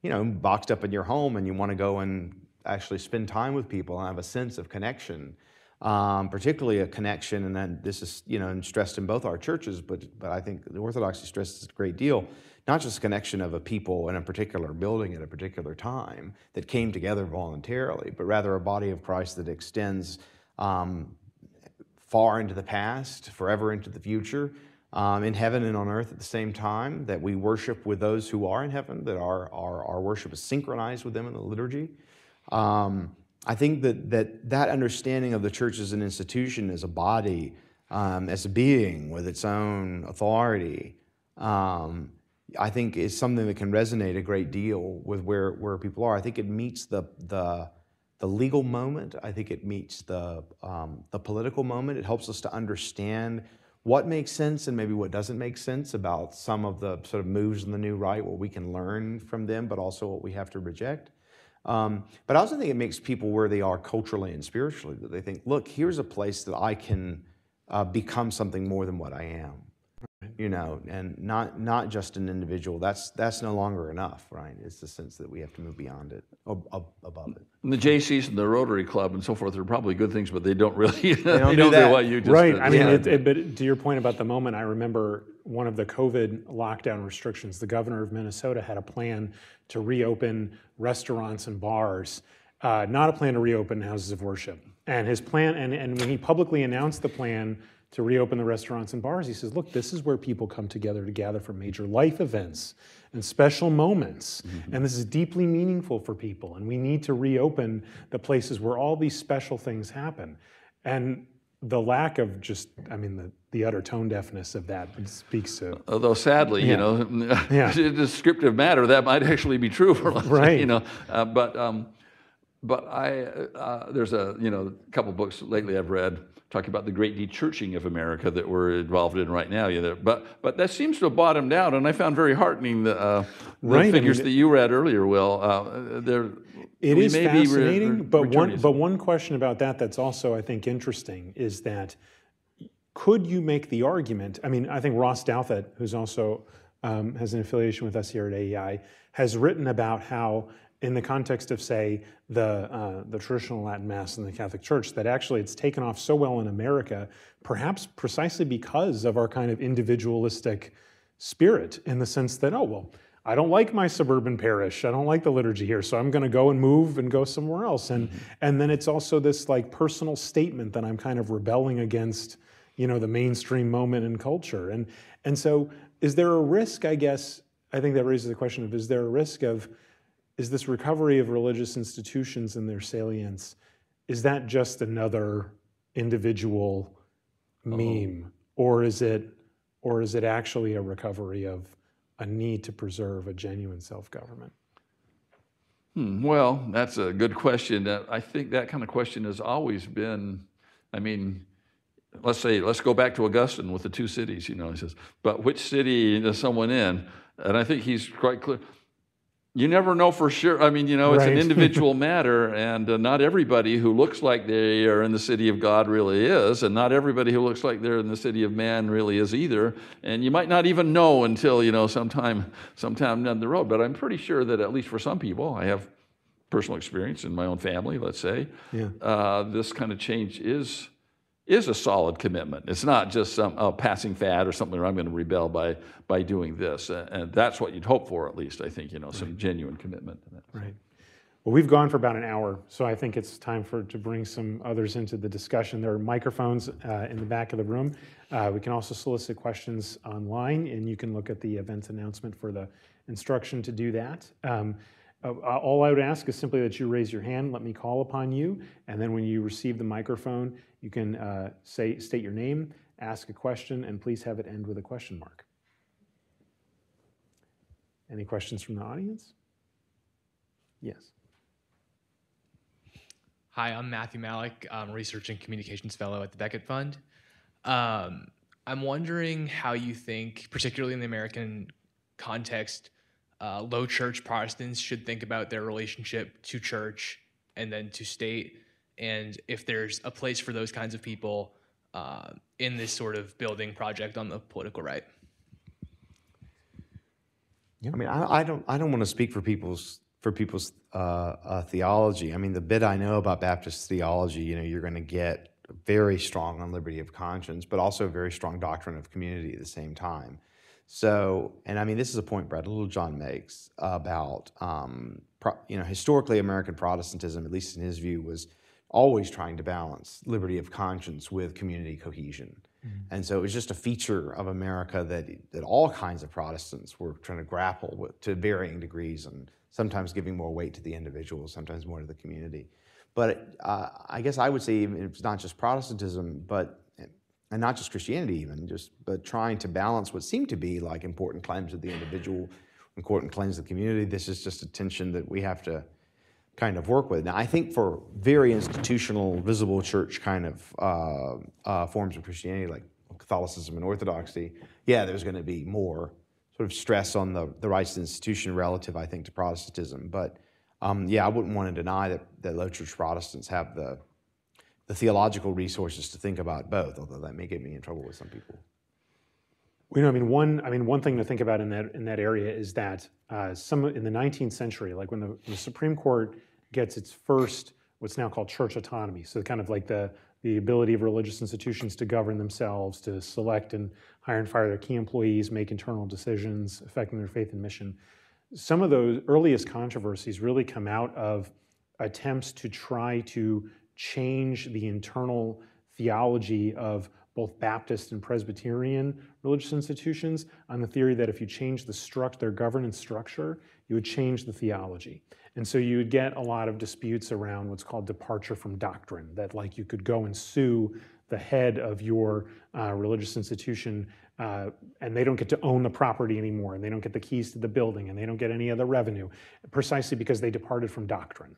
Speaker 3: you know, boxed up in your home and you want to go and actually spend time with people and have a sense of connection, particularly a connection, and then this is, you know, stressed in both our churches, but I think the Orthodoxy stresses a great deal, not just a connection of a people in a particular building at a particular time that came together voluntarily, but rather a body of Christ that extends far into the past, forever into the future, in heaven and on earth at the same time, that we worship with those who are in heaven, that our worship is synchronized with them in the liturgy. I think that understanding of the church as an institution, as a body, as a being with its own authority, I think is something that can resonate a great deal with where people are. I think it meets the legal moment. I think it meets the political moment. It helps us to understand what makes sense and maybe what doesn't make sense about some of the sort of moves in the new right, what we can learn from them, but also what we have to reject. But I also think it makes people where they are culturally and spiritually, that they think, look, here's a place that I can become something more than what I am. You know, and not just an individual. That's no longer enough, right? It's the sense that we have to move beyond it, above it.
Speaker 2: And the JCs and the Rotary Club and so forth are probably good things, but they don't really
Speaker 3: they don't do
Speaker 2: what you just
Speaker 1: right.
Speaker 2: did.
Speaker 1: I mean, but to your point about the moment, I remember one of the COVID lockdown restrictions. The governor of Minnesota had a plan to reopen restaurants and bars, not a plan to reopen houses of worship. And his plan, and when he publicly announced the plan to reopen the restaurants and bars, he says, look, this is where people come together to gather for major life events and special moments. Mm-hmm. And this is deeply meaningful for people. And we need to reopen the places where all these special things happen. And the lack of just, I mean, the utter tone deafness of that speaks to.
Speaker 2: Although sadly, you know, descriptive matter, that might actually be true for lots,
Speaker 1: right.
Speaker 2: You know, but there's a couple books lately I've read. talking about the great de-churching of America that we're involved in right now. But that seems to have bottomed out, and I found very heartening the figures that you read earlier, Will.
Speaker 1: It is fascinating, but one question about that's also, I think, interesting is that could you make the argument, I mean, I think Ross Douthat, who's also has an affiliation with us here at AEI, has written about how in the context of, say, the traditional Latin Mass in the Catholic Church, that actually it's taken off so well in America, perhaps precisely because of our kind of individualistic spirit, in the sense that, oh, well, I don't like my suburban parish, I don't like the liturgy here, so I'm going to go and move and go somewhere else. And then it's also this like personal statement that I'm kind of rebelling against, the mainstream moment in culture. And so is there a risk, I guess, I think that raises the question of, is there a risk of, is this recovery of religious institutions and their salience, is that just another individual meme? Or is it actually a recovery of a need to preserve a genuine self-government?
Speaker 2: Well, that's a good question. I think that kind of question has always been, I mean, let's go back to Augustine with the two cities, he says, but which city is someone in? And I think he's quite clear. You never know for sure. I mean, it's an individual matter, and not everybody who looks like they are in the city of God really is, and not everybody who looks like they're in the city of man really is either. And you might not even know until, sometime down the road. But I'm pretty sure that at least for some people, I have personal experience in my own family, let's say, this kind of change is a solid commitment. It's not just some passing fad or something where I'm going to rebel by doing this. And that's what you'd hope for, at least, I think, some genuine commitment.
Speaker 1: Right. Well, we've gone for about an hour, so I think it's time to bring some others into the discussion. There are microphones in the back of the room. We can also solicit questions online, and you can look at the event announcement for the instruction to do that. All I would ask is simply that you raise your hand, let me call upon you, and then when you receive the microphone, you can state your name, ask a question, and please have it end with a question mark. Any questions from the audience? Yes.
Speaker 4: Hi, I'm Matthew Malik. I'm a Research and Communications Fellow at the Beckett Fund. I'm wondering how you think, particularly in the American context, low church Protestants should think about their relationship to church and then to state, and if there's a place for those kinds of people in this sort of building project on the political right.
Speaker 3: Yeah, I mean, I don't want to speak for people's theology. I mean, the bit I know about Baptist theology, you're going to get very strong on liberty of conscience, but also very strong doctrine of community at the same time. So, and I mean, this is a point Brad Littlejohn makes about, historically American Protestantism, at least in his view, was always trying to balance liberty of conscience with community cohesion. And so it was just a feature of America that all kinds of Protestants were trying to grapple with to varying degrees, and sometimes giving more weight to the individual, sometimes more to the community. But I guess I would say it's not just Protestantism, and not just Christianity even, but trying to balance what seemed to be like important claims of the individual, important claims of the community. This is just a tension that we have to kind of work with. Now, I think for very institutional, visible church kind of forms of Christianity, like Catholicism and Orthodoxy, there's going to be more sort of stress on the rights of the institution relative, I think, to Protestantism. But I wouldn't want to deny that low church Protestants have the theological resources to think about both, although that may get me in trouble with some people.
Speaker 1: One thing to think about in that area is that in the 19th century, like when the Supreme Court gets its first, what's now called church autonomy, so kind of like the ability of religious institutions to govern themselves, to select and hire and fire their key employees, make internal decisions affecting their faith and mission. Some of those earliest controversies really come out of attempts to try to change the internal theology of both Baptist and Presbyterian religious institutions on the theory that if you change their governance structure, you would change the theology. And so you would get a lot of disputes around what's called departure from doctrine, that like you could go and sue the head of your religious institution and they don't get to own the property anymore, and they don't get the keys to the building, and they don't get any of the revenue, precisely because they departed from doctrine.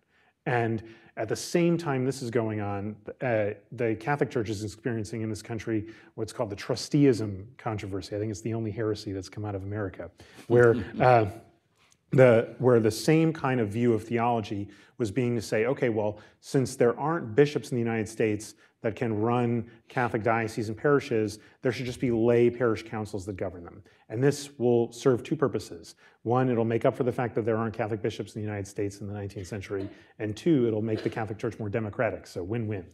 Speaker 1: And at the same time this is going on, the Catholic Church is experiencing in this country what's called the trusteeism controversy. I think it's the only heresy that's come out of America, where where the same kind of view of theology was being to say, okay, well, since there aren't bishops in the United States that can run Catholic dioceses and parishes, there should just be lay parish councils that govern them. And this will serve two purposes. One, it'll make up for the fact that there aren't Catholic bishops in the United States in the 19th century. And two, it'll make the Catholic Church more democratic, so win-win.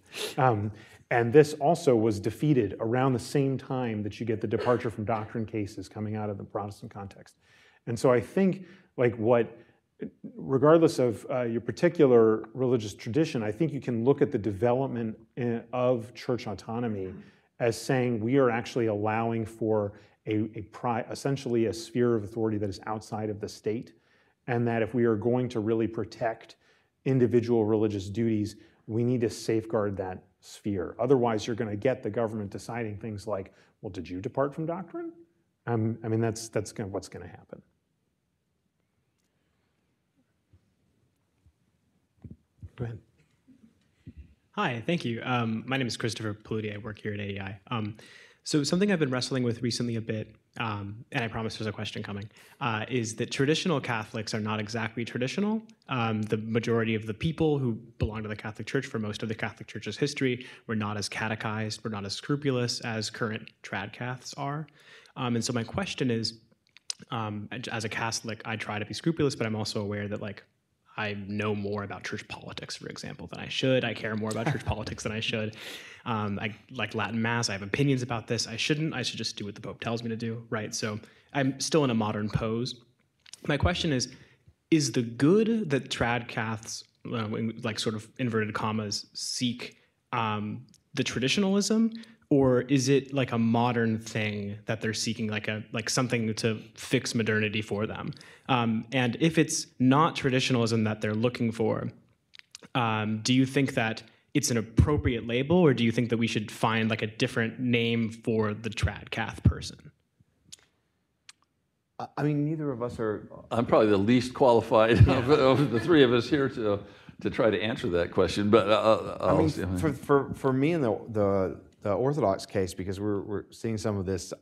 Speaker 1: And this also was defeated around the same time that you get the departure from doctrine cases coming out of the Protestant context. And so I think, regardless of your particular religious tradition, I think you can look at the development of church autonomy as saying we are actually allowing for essentially a sphere of authority that is outside of the state, and that if we are going to really protect individual religious duties, we need to safeguard that sphere. Otherwise, you're going to get the government deciding things like, well, did you depart from doctrine? I mean, that's kind of what's going to happen. Go ahead.
Speaker 5: Hi, thank you. My name is Christopher Paludi. I work here at AEI. So something I've been wrestling with recently a bit, and I promise there's a question coming, is that traditional Catholics are not exactly traditional. The majority of the people who belong to the Catholic Church for most of the Catholic Church's history were not as catechized, were not as scrupulous as current trad Caths are. And so my question is, as a Catholic, I try to be scrupulous, but I'm also aware that I know more about church politics, for example, than I should. I care more about church politics than I should. I like Latin Mass. I have opinions about this. I shouldn't. I should just do what the Pope tells me to do, right? So I'm still in a modern pose. My question is the good that trad Caths, sort of inverted commas, seek the traditionalism, or is it like a modern thing that they're seeking, like something to fix modernity for them? And if it's not traditionalism that they're looking for, do you think that it's an appropriate label, or do you think that we should find a different name for the trad Cath person?
Speaker 3: I mean, neither of us are.
Speaker 2: I'm probably the least qualified of the three of us here to try to answer that question. But
Speaker 3: for me in the Orthodox case, because we're seeing some of this,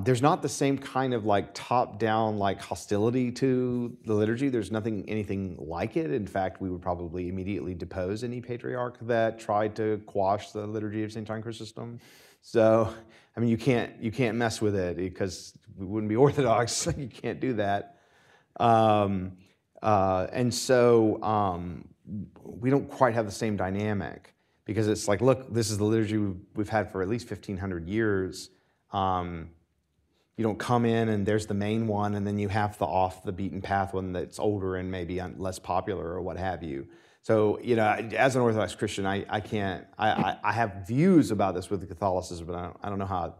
Speaker 3: there's not the same kind of top-down hostility to the liturgy. There's anything like it. In fact, we would probably immediately depose any patriarch that tried to quash the liturgy of St. John Chrysostom. So, I mean, you can't mess with it because we wouldn't be Orthodox. You can't do that. And so we don't quite have the same dynamic. Because it's look, this is the liturgy we've had for at least 1,500 years. You don't come in and there's the main one, and then you have the off the beaten path one that's older and maybe less popular or what have you. So, as an Orthodox Christian, I have views about this with Catholicism, but I don't know how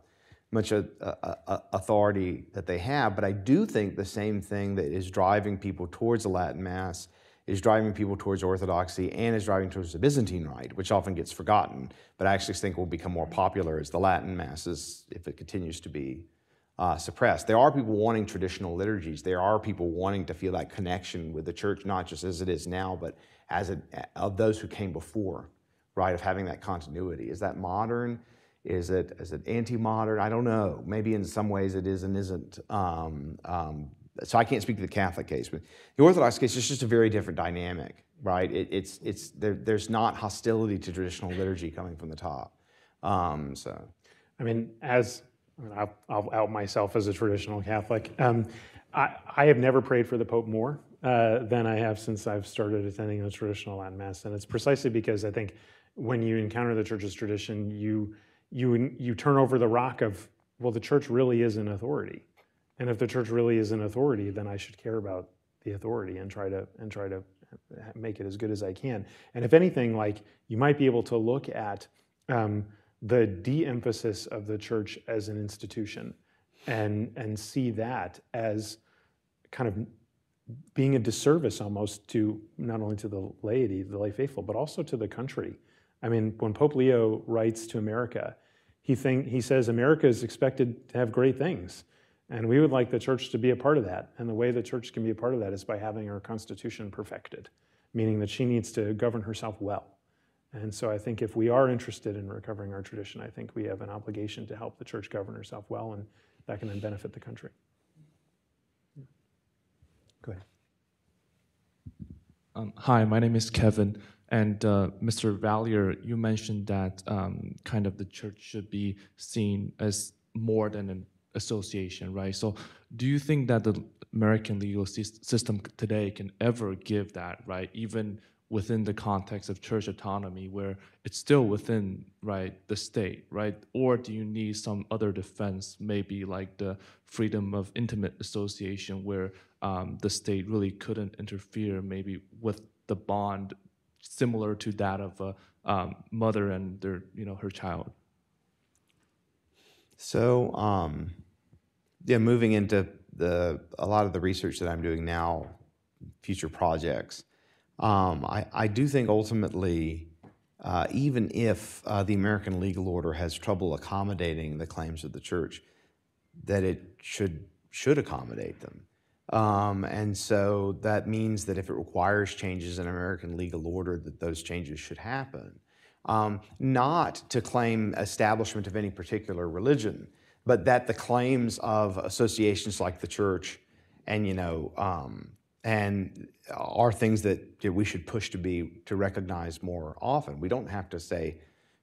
Speaker 3: much authority that they have. But I do think the same thing that is driving people towards the Latin Mass is driving people towards Orthodoxy and is driving towards the Byzantine Rite, which often gets forgotten, but I actually think will become more popular as the Latin Masses, if it continues to be suppressed. There are people wanting traditional liturgies. There are people wanting to feel that connection with the church, not just as it is now, but of those who came before, right, of having that continuity. Is that modern? Is it anti-modern? I don't know. Maybe in some ways it is and isn't. So I can't speak to the Catholic case, but the Orthodox case is just a very different dynamic, right? There's not hostility to traditional liturgy coming from the top. So,
Speaker 1: I mean, I'll out myself as a traditional Catholic. I have never prayed for the Pope more than I have since I've started attending a traditional Latin Mass, and it's precisely because I think when you encounter the Church's tradition, you turn over the rock of, well, the Church really is an authority. And if the Church really is an authority, then I should care about the authority and try to make it as good as I can. And if anything, you might be able to look at the de-emphasis of the Church as an institution and see that as kind of being a disservice almost to not only to the laity, the lay faithful, but also to the country. I mean, when Pope Leo writes to America, he says America is expected to have great things. And we would like the Church to be a part of that. And the way the Church can be a part of that is by having our Constitution perfected, meaning that she needs to govern herself well. And so I think if we are interested in recovering our tradition, I think we have an obligation to help the church govern herself well, and that can then benefit the country. Go ahead.
Speaker 6: Hi, my name is Kevin. And Mr. Vallier, you mentioned that kind of the church should be seen as more than an association, right? So do you think that the American legal system today can ever give that, right? Even within the context of church autonomy, where it's still within, right, the state, right? Or do you need some other defense, maybe like the freedom of intimate association, where the state really couldn't interfere, maybe with the bond similar to that of a mother and their, her child?
Speaker 3: So, yeah, moving into a lot of the research that I'm doing now, future projects, I do think ultimately, even if the American legal order has trouble accommodating the claims of the church, that it should accommodate them. And so that means that if it requires changes in American legal order, that those changes should happen. Not to claim establishment of any particular religion, but that the claims of associations like the church and, and are things that we should push to recognize more often. We don't have to say,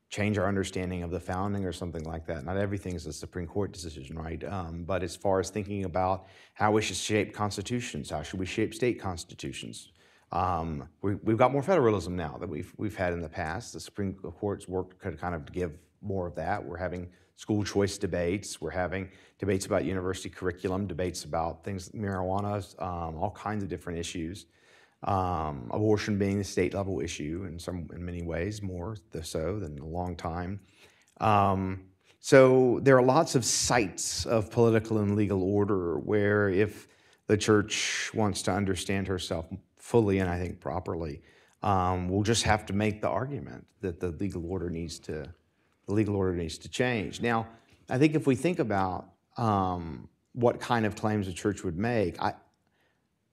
Speaker 3: change our understanding of the founding or something like that. Not everything is a Supreme Court decision, right? But as far as thinking about how we should shape constitutions, how should we shape state constitutions? We've got more federalism now than we've had in the past. The Supreme Court's work could kind of give more of that. We're having school choice debates. We're having debates about university curriculum, debates about things, marijuana, all kinds of different issues. Abortion being a state level issue in many ways, more so than a long time. So there are lots of sites of political and legal order where if the church wants to understand herself fully and I think properly, we'll just have to make the argument that the legal order needs to change. Now, I think if we think about what kind of claims the church would make,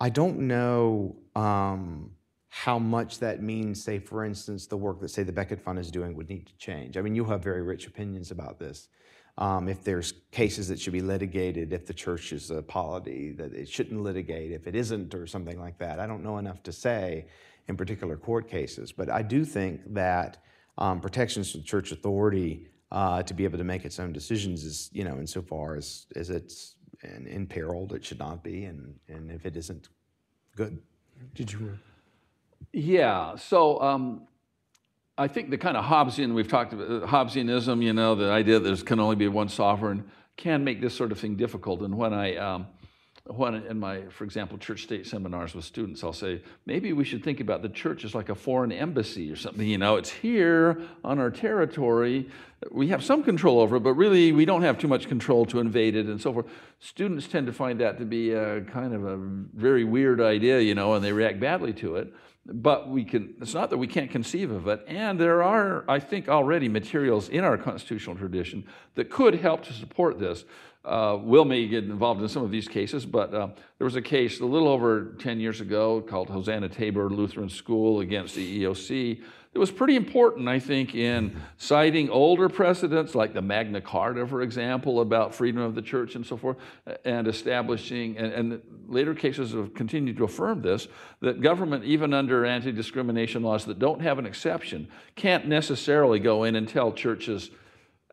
Speaker 3: I don't know how much that means, say, for instance, the work that, say, the Becket Fund is doing would need to change. I mean, you have very rich opinions about this. If there's cases that should be litigated, if the church is a polity that it shouldn't litigate, if it isn't, or something like that. I don't know enough to say in particular court cases, but I do think that protections to church authority to be able to make its own decisions is, insofar as it's imperiled, it should not be, and if it isn't, good.
Speaker 1: Did you?
Speaker 2: Yeah, so I think the kind of Hobbesian, we've talked about Hobbesianism, the idea that there can only be one sovereign, can make this sort of thing difficult. And when in my, for example, church-state seminars with students, I'll say, maybe we should think about the church as like a foreign embassy or something. It's here on our territory. We have some control over it, but really we don't have too much control to invade it and so forth. Students tend to find that to be a kind of a very weird idea, and they react badly to it. But it's not that we can't conceive of it. And there are, I think, already materials in our constitutional tradition that could help to support this. Will may get involved in some of these cases, but there was a case a little over 10 years ago called Hosanna Tabor Lutheran School against the EOC. It was pretty important, I think, in citing older precedents like the Magna Carta, for example, about freedom of the church and so forth, and establishing, and later cases have continued to affirm this, that government, even under anti-discrimination laws that don't have an exception, can't necessarily go in and tell churches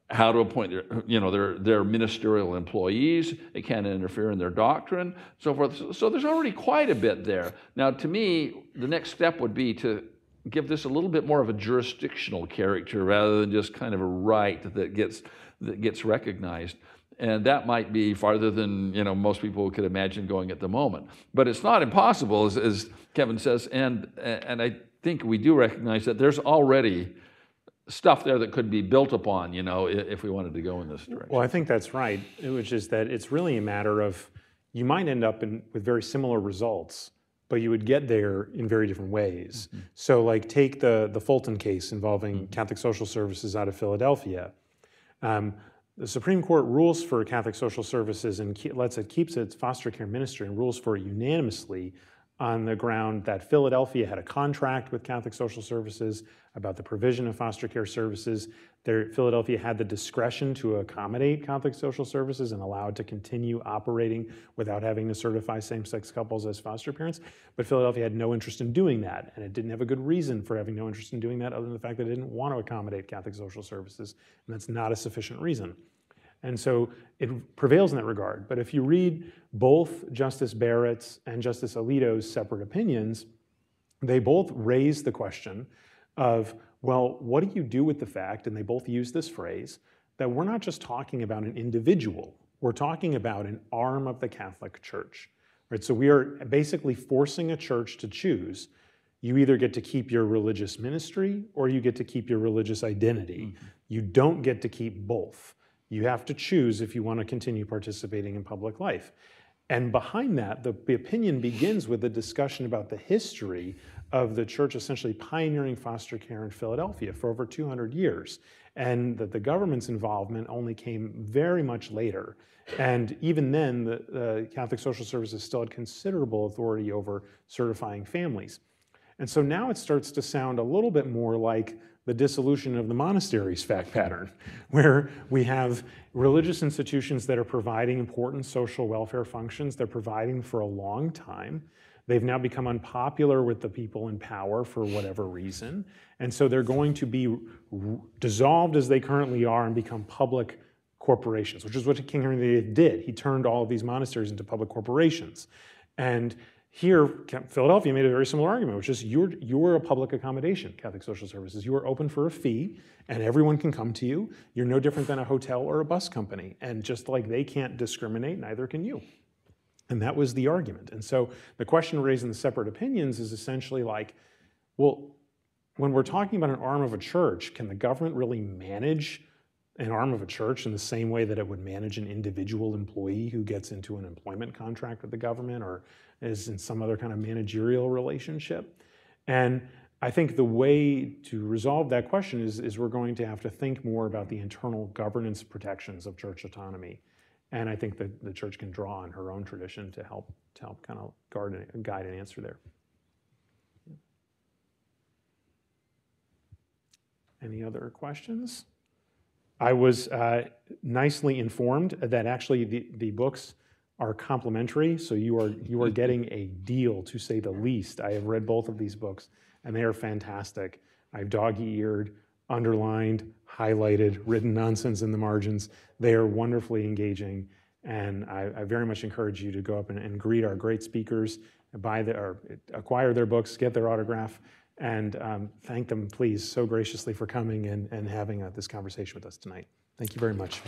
Speaker 2: how to appoint their ministerial employees. It can't interfere in their doctrine, so forth. So there's already quite a bit there. Now, to me, the next step would be to give this a little bit more of a jurisdictional character rather than just kind of a right that gets recognized. And that might be farther than most people could imagine going at the moment. But it's not impossible, as Kevin says, and I think we do recognize that there's already stuff there that could be built upon, if we wanted to go in this direction.
Speaker 1: Well, I think that's right, which is that it's really a matter of, you might end up with very similar results, but you would get there in very different ways. Mm-hmm. So like take the Fulton case involving mm-hmm. Catholic Social Services out of Philadelphia. The Supreme Court rules for Catholic Social Services and keeps its foster care ministry and rules for it unanimously on the ground that Philadelphia had a contract with Catholic Social Services about the provision of foster care services. Philadelphia had the discretion to accommodate Catholic Social Services and allow it to continue operating without having to certify same-sex couples as foster parents. But Philadelphia had no interest in doing that, and it didn't have a good reason for having no interest in doing that other than the fact that it didn't want to accommodate Catholic Social Services, and that's not a sufficient reason. And so it prevails in that regard. But if you read both Justice Barrett's and Justice Alito's separate opinions, they both raise the question of, well, what do you do with the fact, and they both use this phrase, that we're not just talking about an individual, we're talking about an arm of the Catholic Church, right? So we are basically forcing a church to choose. You either get to keep your religious ministry or you get to keep your religious identity. Mm-hmm. You don't get to keep both. You have to choose if you want to continue participating in public life. And behind that, the opinion begins with a discussion about the history of the church essentially pioneering foster care in Philadelphia for over 200 years, and that the government's involvement only came very much later. And even then, the Catholic Social Services still had considerable authority over certifying families. And so now it starts to sound a little bit more like the dissolution of the monasteries fact pattern, where we have religious institutions that are providing important social welfare functions. They're providing for a long time. They've now become unpopular with the people in power for whatever reason. And so they're going to be dissolved as they currently are and become public corporations, which is what King Henry VIII did. He turned all of these monasteries into public corporations. And here, Philadelphia made a very similar argument, which is you're a public accommodation, Catholic Social Services. You are open for a fee, and everyone can come to you. You're no different than a hotel or a bus company. And just like they can't discriminate, neither can you. And that was the argument. And so the question raised in the separate opinions is essentially like, well, when we're talking about an arm of a church, can the government really manage an arm of a church in the same way that it would manage an individual employee who gets into an employment contract with the government or is in some other kind of managerial relationship? And I think the way to resolve that question is we're going to have to think more about the internal governance protections of church autonomy. And I think that the church can draw on her own tradition to help kind of guide an answer there. Any other questions? I was nicely informed that actually the books are complementary, so you are getting a deal, to say the least. I have read both of these books, and they are fantastic. I've dog-eared, underlined, highlighted, written nonsense in the margins. They are wonderfully engaging, and I very much encourage you to go up and greet our great speakers, acquire their books, get their autograph, and thank them, please, so graciously for coming and having this conversation with us tonight. Thank you very much.